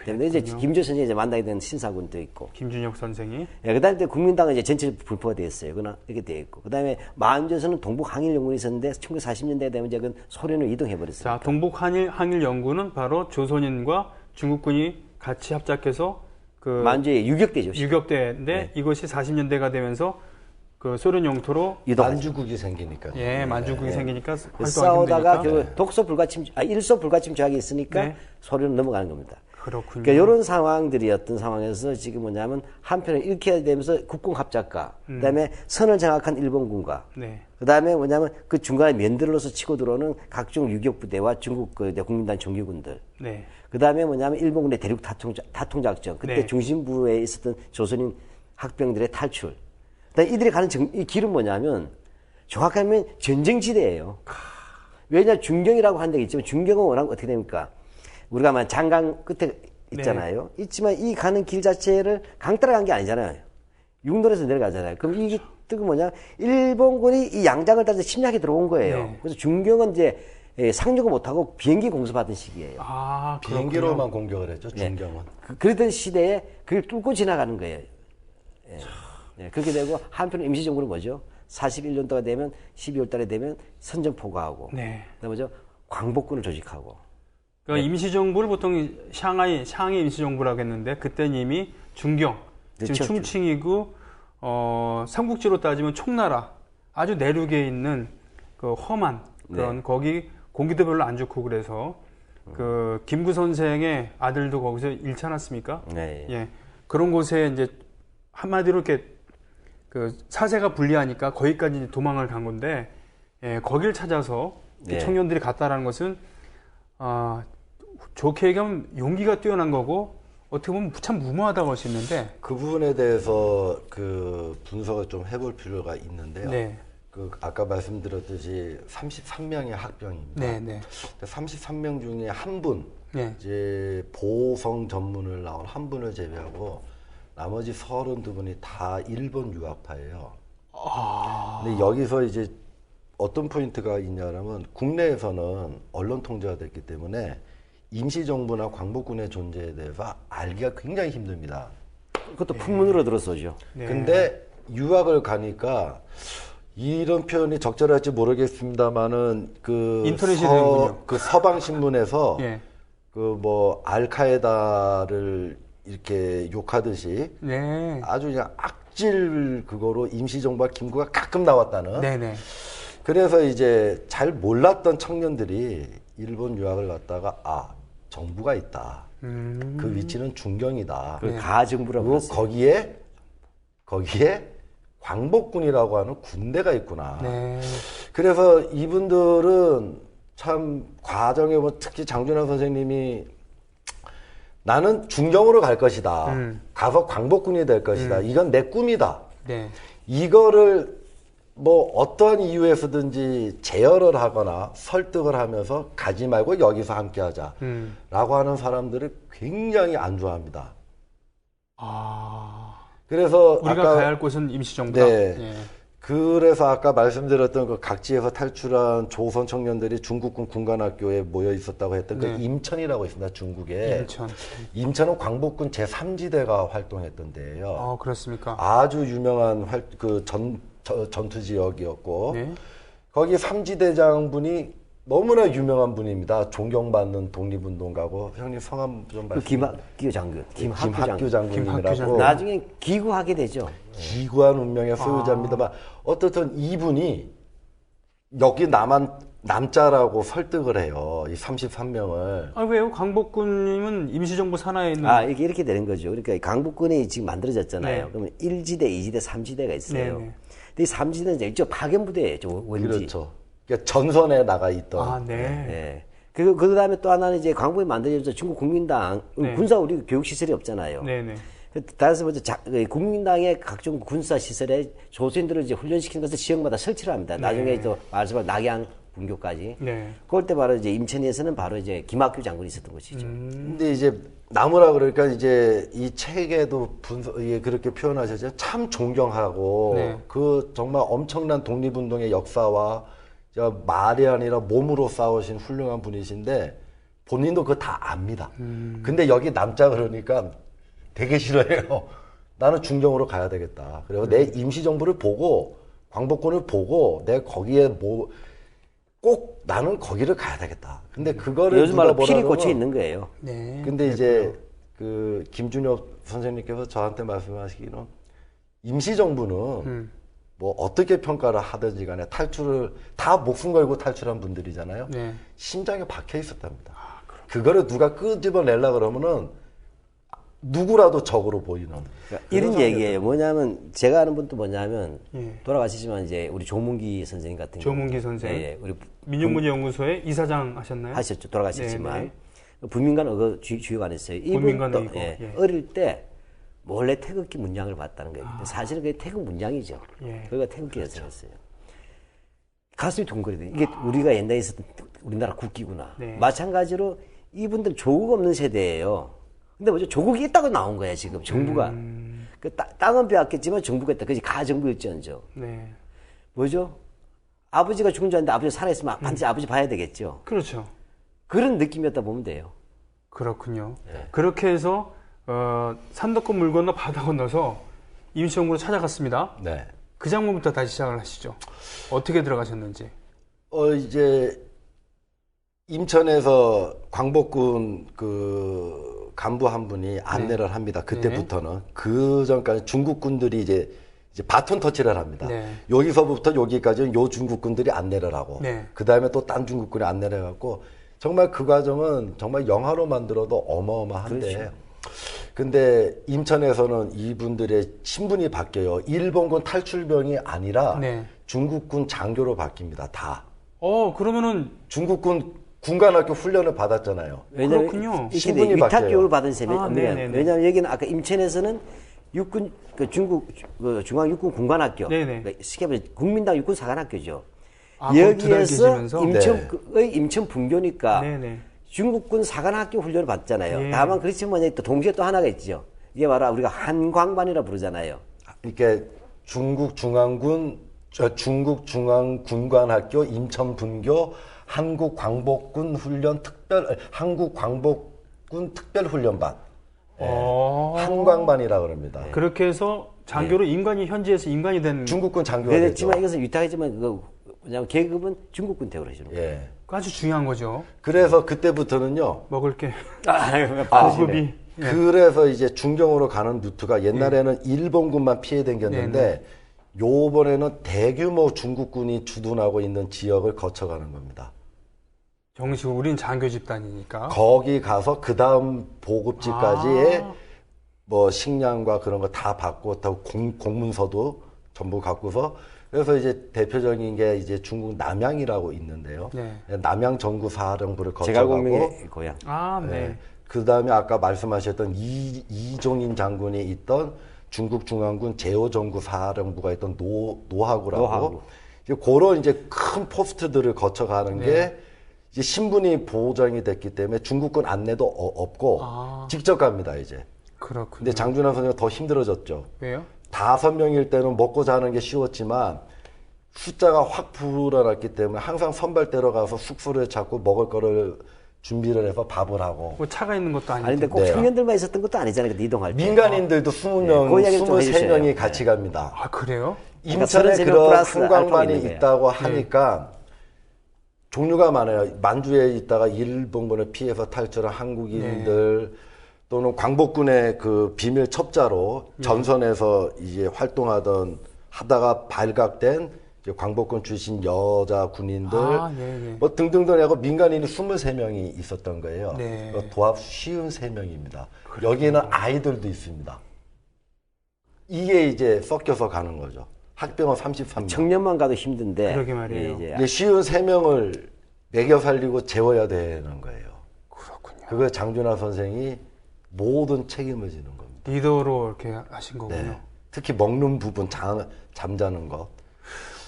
때문에 이제 김조 선생이 이제 만나게 된 신사군도 있고. 김준혁 선생이. 예, 그다음에 또 국민당은 이제 전체 분포가 되어 있어요. 그러나 이렇게 되어 있고. 그다음에 만주에서는 동북 항일 연군이 있었는데 1940년대에 되면 이제 그 소련으로 이동해 버렸어요. 자, 동북 항일 연구는 바로 조선인과 중국군이 같이 합작해서 그 만주의 유격대죠. 유격대인데 네. 이것이 40년대가 되면서 그 소련 영토로 이동하죠. 만주국이 생기니까. 예, 만주국이 생기니까 활동하기 싸우다가 힘드니까. 그 독소 불가침, 일소 불가침 조약이 있으니까 네. 소련으로 넘어가는 겁니다. 그렇군요. 그러니까 이런 상황들이었던 상황에서 지금 뭐냐면 한편을 이렇게 되면서 국공 합작과 그다음에 선을 장악한 일본군과 네. 그다음에 뭐냐면 그 중간에 면들로서 치고 들어오는 각종 유격 부대와 중국 그 국민당 정규군들. 네. 그다음에 뭐냐면 일본군의 대륙 타통작전. 그때 네. 중심부에 있었던 조선인 학병들의 탈출. 그다음에 이들이 가는 이 길은 뭐냐면 정확하면 전쟁지대예요. 왜냐 중경이라고 하는 데가 있지만 중경은 워낙 어떻게 됩니까? 우리가 만 장강 끝에 있잖아요. 네. 있지만 이 가는 길 자체를 강 따라간 게 아니잖아요. 육로에서 내려가잖아요. 그럼 이게 뜻은 뭐냐? 일본군이 이 양장을 따라서 침략해 들어온 거예요. 네. 그래서 중경은 이제 상륙을 못하고 비행기 공습하던 시기예요. 아, 비행기로만 공격을 했죠. 중경은. 그러던 시대에 그걸 뚫고 지나가는 거예요. 예. 예, 그렇게 되고 한편은 임시정부는 뭐죠? 41년도가 되면 12월 달에 되면 선전포고하고 네. 그다음에 뭐죠? 광복군을 조직하고 그러니까 임시정부를 보통 샹하이 임시정부라고 했는데 그때는 이미 중경, 그렇죠. 지금 충칭이고 삼국지로 따지면 총나라 아주 내륙에 있는 그 험한 그런 거기 공기도 별로 안 좋고 그래서 그 김구 선생의 아들도 거기서 잃지 않았습니까? 네. 예. 그런 곳에 이제 한마디로 이렇게 그 사세가 불리하니까 거기까지 이제 도망을 간 건데 예, 거기를 찾아서 네. 청년들이 갔다라는 것은 좋게 얘기하면 용기가 뛰어난 거고 어떻게 보면 참 무모하다고 할 수 있는데 그 부분에 대해서 그 분석을 좀 해볼 필요가 있는데요. 네. 그 아까 말씀드렸듯이 33명의 학병입니다. 네, 네. 33명 중에 한 분, 네. 이제 보성 전문을 나온 한 분을 제외하고 나머지 32분이 다 일본 유학파예요. 근데 여기서 이제 어떤 포인트가 있냐면 국내에서는 언론 통제가 됐기 때문에 임시정부나 광복군의 존재에 대해서 알기가 굉장히 힘듭니다. 그것도 풍문으로 들었어죠. 네. 근데 유학을 가니까 이런 표현이 적절할지 모르겠습니다만은 그 인터넷이 되는군요. 그 서방 신문에서 예. 그 뭐 알카에다를 이렇게 욕하듯이 네. 아주 그냥 악질 그거로 임시정부와 김구가 가끔 나왔다는. 네네. 그래서 이제 잘 몰랐던 청년들이 일본 유학을 갔다가 정부가 있다. 그 위치는 중경이다. 그 가정부라고 그리고 그랬어요. 거기에 광복군이라고 하는 군대가 있구나. 네. 그래서 이분들은 참 과정에 뭐 특히 장준환 선생님이 나는 중경으로 갈 것이다. 가서 광복군이 될 것이다. 이건 내 꿈이다. 네. 이거를 뭐 어떠한 이유에서든지 제어를 하거나 설득을 하면서 가지 말고 여기서 함께하자라고 하는 사람들을 굉장히 안 좋아합니다. 아, 그래서 우리가 아까 가야 할 곳은 임시정부다. 네. 예. 그래서 아까 말씀드렸던 그 각지에서 탈출한 조선 청년들이 중국군 군관학교에 모여 있었다고 했던 네. 그 임천이라고 있습니다. 중국에. 인천. 임천은 광복군 제3지대가 활동했던 데예요. 아, 그렇습니까? 아주 유명한 전투 지역이었고 네. 거기 삼지대장분이 너무나 유명한 분입니다. 존경받는 독립운동가고 형님 성함 좀 그 말씀. 김학규 장군, 김학규 김학규 장군. 장군님이라고 장군. 나중에 기구하게 되죠. 기구한 운명의 소유자입니다만 어떻든 이분이 여기 남자라고 설득을 해요. 이 33명을. 아, 왜요? 광복군님은 임시정부 산하에 있는. 아, 이렇게 되는 거죠. 그러니까 강북군이 지금 만들어졌잖아요. 네. 그러면 1지대, 2지대, 3지대가 있어요. 네, 네. 근데 이 3지대는 이제 일종 파견부대예요. 원지. 그렇죠. 그러니까 전선에 나가 있던. 아, 네. 네. 그 다음에 또 하나는 이제 광복이 만들어져서 중국 국민당, 네. 군사 우리 교육시설이 없잖아요. 네네. 따라서 먼저 국민당의 각종 군사 시설에 조선인들을 이제 훈련시키는 것을 지역마다 설치를 합니다. 나중에 또 말씀한 낙양 분교까지. 네. 그럴 때 바로 이제 임천에서는 바로 이제 김학규 장군이 있었던 것이죠. 근데 이제 나무라 그러니까 이제 이 책에도 그렇게 표현하셨죠. 참 존경하고 네. 그 정말 엄청난 독립운동의 역사와 말이 아니라 몸으로 싸우신 훌륭한 분이신데 본인도 그거 다 압니다. 근데 여기 남자 그러니까 되게 싫어해요. 나는 중경으로 가야 되겠다. 그리고 내 임시정부를 보고 광복군을 보고 내가 거기에 꼭 나는 거기를 가야 되겠다. 근데 그거를 요즘 말로 누가 필이 뭐라 꽂혀 그러면 있는 거예요. 네. 근데 이제 그 김준엽 선생님께서 저한테 말씀하시기는 임시정부는 뭐 어떻게 평가를 하든지 간에 탈출을 다 목숨 걸고 탈출한 분들이잖아요. 네. 심장에 박혀 있었답니다. 그거를 누가 끄집어내려 그러면은 누구라도 적으로 보이는 그러니까 이런 그런 얘기예요. 뭐냐면 제가 아는 분도 뭐냐면 예. 돌아가시지만 이제 우리 조문기 선생님 같은 조문기 경우. 선생. 예, 우리 민족문제연구소의 이사장 하셨나요? 하셨죠. 돌아가셨지만 네, 분민관 어거 주요관 했어요. 분민관 이분도 의고, 예. 어릴 때 몰래 태극기 문양을 봤다는 거예요. 근데 사실은 그게 태극 문양이죠. 예. 그가 태극기였어요. 가슴이 동그리더니 이게 우리가 옛날에 있었던 우리나라 국기구나. 네. 마찬가지로 이분들 조국 없는 세대예요. 근데 뭐죠? 조국이 있다고 나온 거야 지금 정부가. 그 땅은 빼앗겼지만 정부가 있다. 그지 가정부였지언정. 네. 뭐죠? 아버지가 죽은 줄 알았는데 아버지가 살아있으면 반드시 아버지 봐야 되겠죠. 그렇죠. 그런 느낌이었다 보면 돼요. 그렇군요. 네. 그렇게 해서 산도 건물 건너 바다 건너서 임시정부로 찾아갔습니다. 네. 그 장면부터 다시 시작을 하시죠. 어떻게 들어가셨는지. 이제 인천에서 광복군 그 간부 한 분이 안내를 합니다. 그때부터는 그 전까지 중국군들이 이제 바톤 터치를 합니다. 네. 여기서부터 여기까지는 요 중국군들이 안내를 하고 네. 그 다음에 또 딴 중국군이 안내를 해갖고 정말 그 과정은 정말 영화로 만들어도 어마어마한데 그렇죠. 근데 인천에서는 이분들의 신분이 바뀌어요. 일본군 탈출병이 아니라 네. 중국군 장교로 바뀝니다. 다. 그러면은 중국군 군관학교 훈련을 받았잖아요. 왜냐면 그렇군요. 이렇게 신분이 위탁 바뀌어요. 교육을 받은 셈이 아, 네네네. 왜냐하면 여기는 아까 임천에서는 육군 중국 중앙 육군 군관학교, 네네. 그러니까 쉽게 말해 국민당 육군 사관학교죠. 거기 두 달 여기에서 계시면서? 임천 분교니까 네네. 중국군 사관학교 훈련을 받잖아요. 예. 다만 그렇지만 또 동시에 또 하나가 있죠. 이게 바로 우리가 한광반이라 부르잖아요. 이렇게 중국 중앙군관학교 인천분교 한국광복군 특별훈련반 한광반이라 그럽니다. 그렇게 해서 장교로 인관이 현지에서 인관이 된 중국군 장교가 됐죠. 그렇지만 이것은 위탁이지만 그거 뭐냐면 계급은 중국군 대우로 해줍니다. 예. 아주 중요한 거죠. 그래서 그때부터는요. 먹을 게 아, 고급이. 예. 그래서 이제 중경으로 가는 루트가 옛날에는 일본군만 피해 댕겼는데 요번에는 대규모 중국군이 주둔하고 있는 지역을 거쳐가는 겁니다. 정식으로 우린 장교 집단이니까. 거기 가서 그 다음 보급지까지의 뭐 식량과 그런 거 다 받고 또 공문서도 전부 갖고서 그래서 이제 대표적인 게 이제 중국 남양이라고 있는데요. 네. 남양 전구 사령부를 거쳐가고 제갈공명의 고향. 네. 그 다음에 아까 말씀하셨던 이종인 장군이 있던 중국 중앙군 제5정구 사령부가 있던 노하구라고 노하구. 이제 그런 이제 큰 포스트들을 거쳐가는 게 이제 신분이 보장이 됐기 때문에 중국군 안내도 없고 직접 갑니다 이제. 그렇군요. 근데 장준환 선생은 더 힘들어졌죠. 왜요? 5명일 때는 먹고 자는 게 쉬웠지만 숫자가 확 불어났기 때문에 항상 선발대로 가서 숙소를 찾고 먹을 거를 준비를 해서 밥을 하고. 뭐 차가 있는 것도 아닌데. 아니 근데 꼭 네. 청년들만 있었던 것도 아니잖아요. 그때 이동할 때. 민간인들도 20명, 그 이야기를 좀 해주세요. 23명이 같이 갑니다. 아, 그래요? 인천에 33명 그런 플러스 한광만이 알파가 있는 있다고 하니까 종류가 많아요. 만주에 있다가 일본군을 피해서 탈출한 한국인들 또는 광복군의 그 비밀 첩자로 전선에서 이제 하다가 발각된 이제 광복군 출신 여자 군인들 뭐 등등등 하고 민간인이 23명이 있었던 거예요. 네. 도합 53명입니다. 여기에는 아이들도 있습니다. 이게 이제 섞여서 가는 거죠. 학병은 33명. 청년만 가도 힘든데. 그러게 말이에요. 이제 이제 53명을 먹여 살리고 재워야 되는 거예요. 그렇군요. 그걸 장준하 선생이 모든 책임을 지는 겁니다. 리더로 이렇게 하신 거군요. 네. 특히 먹는 부분, 잠자는 것.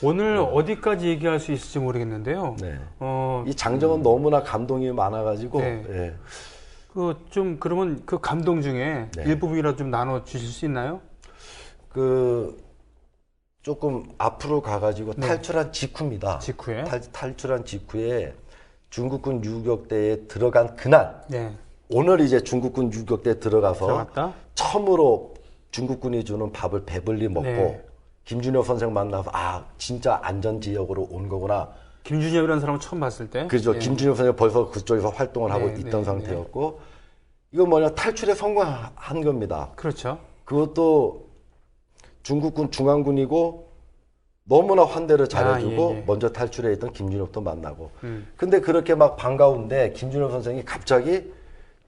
오늘 어디까지 얘기할 수 있을지 모르겠는데요. 네. 어, 이 장정은 너무나 감동이 많아가지고, 네. 예. 그러면 그 감동 중에 네. 일부분이라도 좀 나눠 주실 수 있나요? 조금 앞으로 가가지고 탈출한 직후입니다. 직후에? 탈출한 직후에 중국군 유격대에 들어간 그날, 네. 오늘 이제 중국군 유격대에 들어가서 들어갔다? 처음으로 중국군이 주는 밥을 배불리 먹고 네. 김준혁 선생 만나서 진짜 안전지역으로 온 거구나. 김준혁이라는 사람을 처음 봤을 때. 그죠. 예. 김준혁 선생 벌써 그쪽에서 활동을 하고 네, 있던 네, 상태였고 이거 뭐냐 탈출에 성공한 겁니다. 그렇죠. 그것도 중국군 중앙군이고 너무나 환대를 잘해주고 예. 먼저 탈출해 있던 김준혁도 만나고 근데 그렇게 막 반가운데 김준혁 선생이 갑자기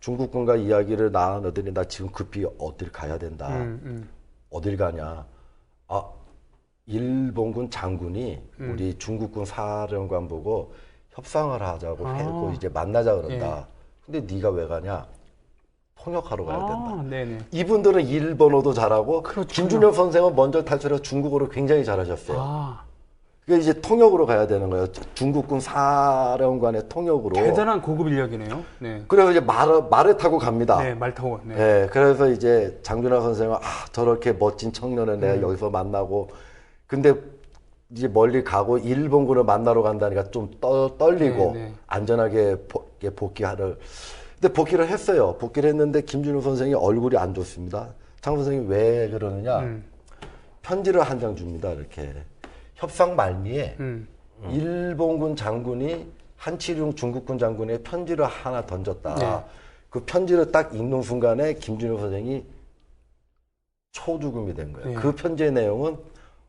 중국군과 이야기를 나누더니 나 지금 급히 어딜 가야 된다. 어딜 가냐. 일본군 장군이 우리 중국군 사령관 보고 협상을 하자고 해고 이제 만나자 그런다. 근데 네가 왜 가냐? 통역하러 가야 된다. 네네. 이분들은 일본어도 잘하고 그렇죠. 김준혁 선생은 먼저 탈출해서 중국어를 굉장히 잘하셨어요. 그러니까 이제 통역으로 가야 되는 거예요. 중국군 사령관의 통역으로. 대단한 고급 인력이네요. 네. 그래서 이제 말을 타고 갑니다. 네, 말 타고. 네. 네, 그래서 이제 장준하 선생은 저렇게 멋진 청년을 내가 여기서 만나고 근데 이제 멀리 가고 일본군을 만나러 간다니까 좀 떨리고 네. 안전하게 복귀하를 근데 복귀를 했어요. 복귀를 했는데 김준호 선생이 얼굴이 안 좋습니다. 장 선생이 왜 그러느냐? 편지를 한 장 줍니다. 이렇게 협상 말미에 일본군 장군이 한치룡 중국군 장군의 편지를 하나 던졌다. 네. 그 편지를 딱 읽는 순간에 김준호 선생이 초죽음이 된 거예요. 네. 그 편지의 내용은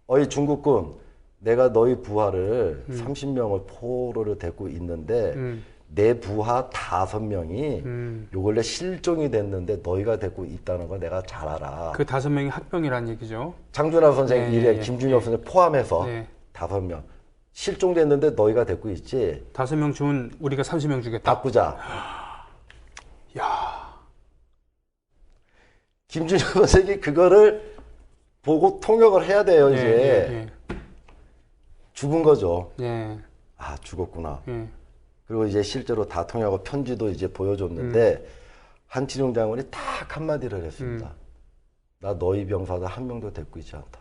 어이 중국군 내가 너희 부하를 30명을 포로를 데리고 있는데 내 부하 5명이 요 근래 실종이 됐는데 너희가 데리고 있다는 걸 내가 잘 알아. 그 5명이 학병이라는 얘기죠. 장준하 선생 네, 이래 네, 김준혁 선생 포함해서 네. 5명 실종됐는데 너희가 데리고 있지. 5명 주면 우리가 30명 주겠다. 바꾸자. 야, 김준혁 선생이 그거를 보고 통역을 해야 돼요. 이제 죽은 거죠. 예. 죽었구나. 예. 그리고 이제 실제로 다 통역하고 편지도 이제 보여줬는데 한치룡 장군이 딱 한마디를 했습니다. 나 너희 병사들 한 명도 데리고 있지 않다.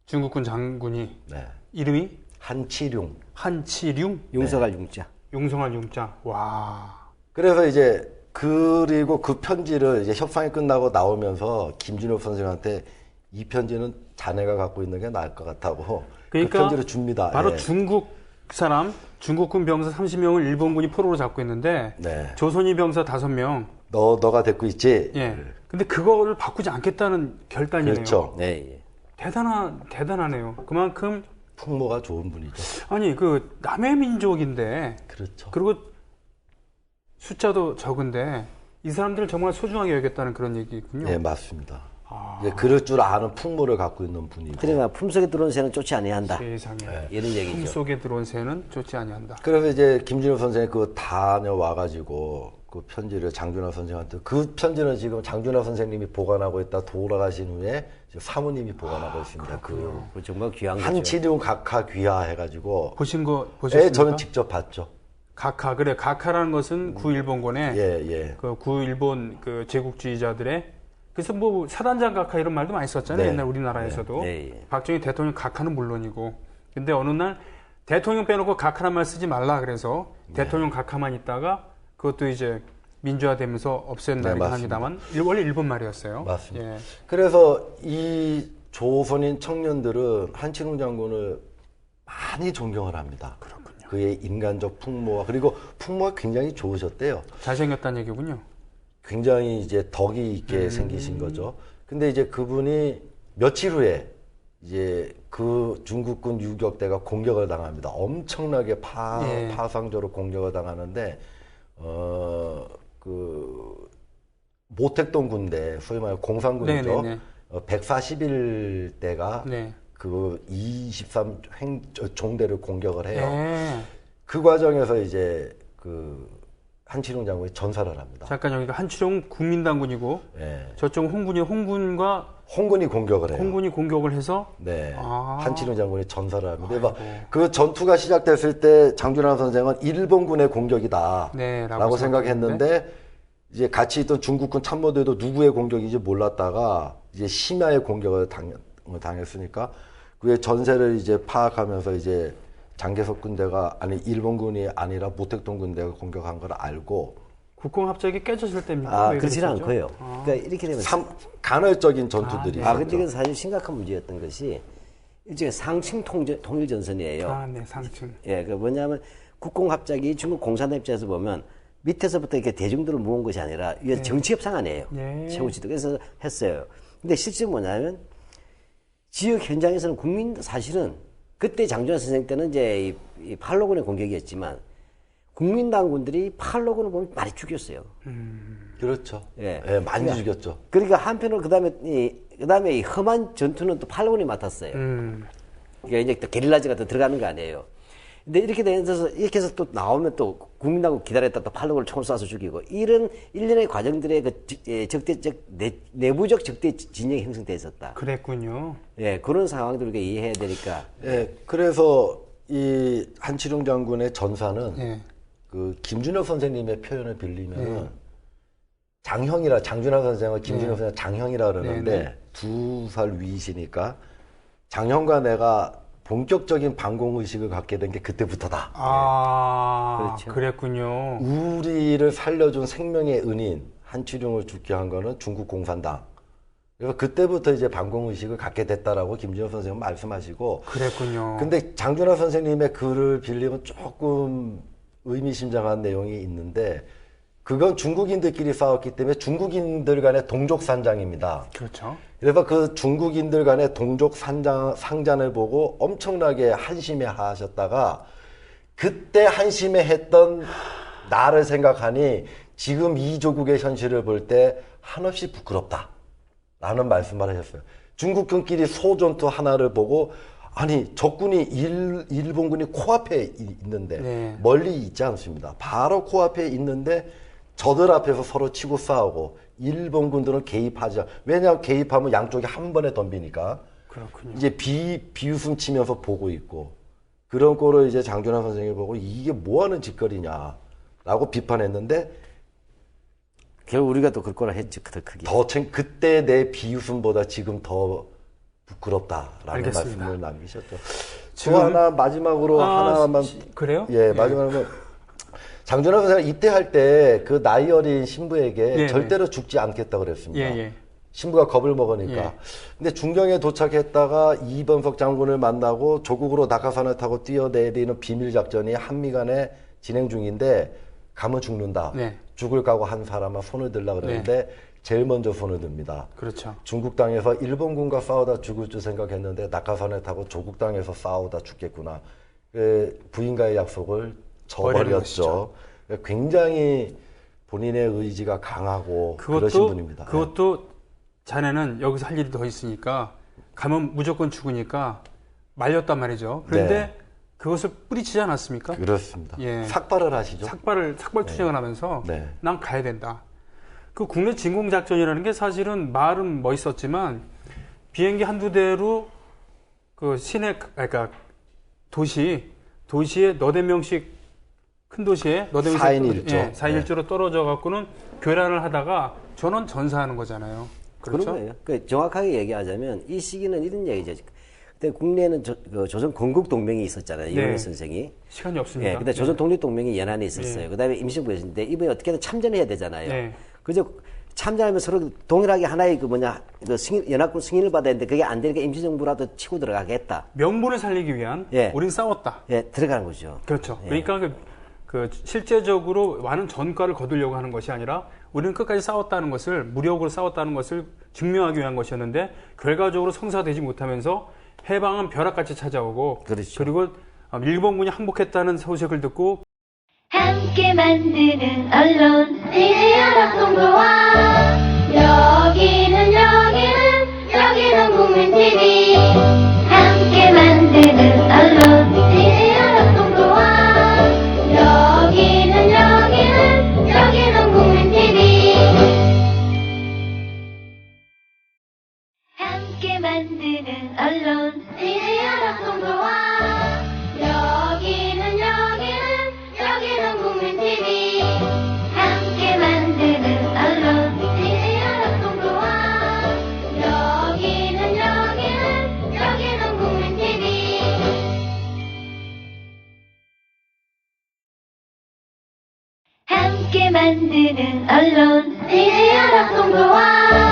중국군 장군이 네. 이름이 한치룡. 한치룡, 용서갈 용자. 용성할 용자. 와. 그래서 이제 그리고 그 편지를 이제 협상이 끝나고 나오면서 김준혁 선생한테 이 편지는 자네가 갖고 있는 게 나을 것 같다고 그러니까 그 편지를 줍니다. 바로 예. 중국 사람, 중국군 병사 30명을 일본군이 포로로 잡고 있는데 네. 조선인 병사 5명. 너가 데리고 있지? 예. 근데 그거를 바꾸지 않겠다는 결단이네요. 그렇죠. 네. 대단하네요. 그만큼 풍모가 좋은 분이죠. 아니 그 남의 민족인데 그렇죠. 그리고 숫자도 적은데 이 사람들을 정말 소중하게 여겼다는 그런 얘기군요. 네, 맞습니다. 이제 그럴 줄 아는 풍모를 갖고 있는 분이고. 그러나 품속에 들어온 새는 쫓지 아니한다. 세상에. 이런 얘기죠. 품속에 들어온 새는 쫓지 아니한다. 그래서 이제 김준호 선생이 그거 다녀와가지고 그 편지를 장준하 선생한테 그 편지는 지금 장준하 선생님이 보관하고 있다 돌아가신 후에 지금 사모님이 보관하고 있습니다. 그 정말 귀한 거죠. 한치룡 각하 귀하 해가지고 보셨습니까? 예, 저는 직접 봤죠. 각하 그래 각하라는 것은 구일본군의 예. 그 구일본 그 제국주의자들의 그래서 뭐 사단장 각하 이런 말도 많이 썼잖아요. 네. 옛날 우리나라에서도 네. 박정희 대통령 각하는 물론이고 근데 어느 날 대통령 빼놓고 각하란 말 쓰지 말라 그래서 대통령 각하만 있다가 그것도 이제 민주화되면서 없앤 날이긴 맞습니다. 합니다만 원래 일본 말이었어요. 맞습니다. 예. 그래서 이 조선인 청년들은 한치룡 장군을 많이 존경을 합니다. 그렇군요. 그의 인간적 풍모와 그리고 풍모가 굉장히 좋으셨대요. 잘생겼다는 얘기군요. 굉장히 이제 덕이 있게 생기신 거죠. 근데 이제 그분이 며칠 후에 이제 그 중국군 유격대가 공격을 당합니다. 엄청나게 예. 파상적으로 공격을 당하는데 그 모택동 군대, 소위 말해 공산군이죠. 네네네. 141대가 네. 그 23 종대를 공격을 해요. 예. 그 과정에서 이제 그 한치룡 장군이 전사를 합니다. 잠깐 여기가 한치룡 국민당군이고 예. 저쪽 홍군과 홍군이 공격을 해요. 홍군이 공격을 해서 네. 아. 한치룡 장군이 전사를 합니다. 막 아이고. 그 전투가 시작됐을 때 장준하 선생은 일본군의 공격이다. 네, 라고 생각했는데 이제 같이 있던 중국군 참모들도 누구의 공격인지 몰랐다가 이제 심야의 공격을 당했으니까 그의 전세를 이제 파악하면서 이제 장개석 군대가 아니 일본군이 아니라 모택동 군대가 공격한 걸 알고 국공합작이 깨졌을 때입니까? 왜 그렇지는 그랬었죠? 않고요. 그러니까 이렇게 되면 간헐적인 전투들이 네. 근데 있었죠. 이건 사실 심각한 문제였던 것이 일종의 상층 통일 전선이에요. 아, 네, 상층. 예, 그 뭐냐면 국공합작이 중국 공산당 입장에서 보면 밑에서부터 이렇게 대중들을 모은 것이 아니라 위에서 정치 협상안이에요. 네. 최고 지도 그래서 했어요. 근데 실제 뭐냐면 지역 현장에서는 국민도 사실은 그때 장준하 선생 때는 이제 이 팔로군의 공격이었지만 국민당군들이 팔로군을 보면 많이 죽였어요. 그렇죠. 예. 예, 많이 죽였죠. 그러니까 한편으로 그다음에 이 험한 전투는 또 팔로군이 맡았어요. 그러니까 이제 또 게릴라즈가 또 들어가는 거 아니에요. 근데 이렇게 되면서 이렇게 해서 또 나오면 또 국민당국 기다렸다 또 팔로군을 총을 쏴서 죽이고 이런 일련의 과정들의 그 적대적 내부적 적대 진영이 형성돼 있었다. 그랬군요. 예, 그런 상황들을 우리가 이해해야 되니까. 예, 그래서 이 한치룡 장군의 전사는 예. 그 김준혁 선생님의 표현을 빌리면은 장준하 선생과 김준혁 선생 장형이라 그러는데 네. 2살 위이시니까 장형과 내가 본격적인 반공 의식을 갖게 된 게 그때부터다. 아, 그렇죠. 그랬군요. 우리를 살려준 생명의 은인 한치룡을 죽게 한 거는 중국 공산당. 그래서 그때부터 이제 반공 의식을 갖게 됐다라고 김준혁 선생은 말씀하시고. 그랬군요. 근데 장준하 선생님의 글을 빌리면 조금 의미심장한 내용이 있는데 그건 중국인들끼리 싸웠기 때문에 중국인들 간의 동족 산장입니다. 그렇죠. 그래서 그 중국인들 간의 동족 상잔을 보고 엄청나게 한심해 하셨다가 그때 한심해 했던 나를 생각하니 지금 이 조국의 현실을 볼 때 한없이 부끄럽다. 라는 말씀을 하셨어요. 중국군끼리 소전투 하나를 보고 아니 적군이 일본군이 코앞에 있는데 네. 멀리 있지 않습니다. 바로 코앞에 있는데 저들 앞에서 서로 치고 싸우고 일본군들은 개입하지 왜냐하면 개입하면 양쪽이 한 번에 덤비니까 그렇군요. 이제 비웃음 치면서 보고 있고 그런 꼴을 이제 장준하 선생님이 보고 이게 뭐하는 짓거리냐라고 비판했는데 결국 우리가 또 그걸 거라 했죠. 더 크게. 그때 내 비웃음보다 지금 더 부끄럽다라는 알겠습니다. 말씀을 남기셨죠. 지금- 또 하나 마지막으로 하나만 그래요? 예, 마지막으로 장준하 선생가 입대할 때 그 나이 어린 신부에게 예, 절대로 죽지 않겠다 그랬습니다. 예, 예. 신부가 겁을 먹으니까. 예. 근데 중경에 도착했다가 이범석 장군을 만나고 조국으로 낙하산을 타고 뛰어내리는 비밀 작전이 한미 간에 진행 중인데 가면 죽는다. 네. 죽을 각오 한 사람은 손을 들라 그러는데 제일 먼저 손을 듭니다. 그렇죠. 중국 땅에서 일본군과 싸우다 죽을 줄 생각했는데 낙하산을 타고 조국 땅에서 싸우다 죽겠구나. 부인과의 약속을 저버렸죠. 굉장히 본인의 의지가 강하고 그러신 분입니다. 그것도 자네는 여기서 할 일이 더 있으니까 가면 무조건 죽으니까 말렸단 말이죠. 그런데 네. 그것을 뿌리치지 않았습니까? 그렇습니다. 예. 삭발을 하시죠. 삭발 투쟁을 하면서 네. 난 가야 된다. 그 국내 진공작전이라는 게 사실은 말은 멋있었지만 비행기 한두 대로 그 시내, 그러니까 도시에 너댓 명씩 큰 도시에 너댓 명씩 4인 1조. 예, 4인 1조로 떨어져 갖고는 교란을 하다가 전원 전사하는 거잖아요. 그렇죠? 그런 거예요. 그 정확하게 얘기하자면 이 시기는 이런 얘기죠. 그때 국내에는 조선 건국동맹이 있었잖아요. 네. 이원호 선생이. 시간이 없습니다. 예, 근데 조선 독립동맹이 연안에 있었어요. 네. 그다음에 임시정부가 있었는데 이번에 어떻게든 참전해야 되잖아요. 네. 그저 참전하면 서로 동일하게 하나의 연합군 승인을 받아야 되는데 그게 안 되니까 임시정부라도 치고 들어가겠다. 명분을 살리기 위한 예. 우린 싸웠다. 예, 들어가는 거죠. 그렇죠. 예. 그러니까 그 실제적으로 많은 전과를 거두려고 하는 것이 아니라 우리는 끝까지 싸웠다는 것을 무력으로 싸웠다는 것을 증명하기 위한 것이었는데 결과적으로 성사되지 못하면서 해방은 벼락같이 찾아오고 그렇죠. 그리고 일본군이 항복했다는 소식을 듣고 함께 만드는 언론 TV연합동부와 여기는 국민TV 함께 만드는 언론 TV연합동부와 여기는 국민TV 함께 만드는 언론 TV연합동부와 여기는 국민TV 함께 만드는 언론 TV연합동부와 여기는 국민TV 함께 만드는 언론 TV연합동부와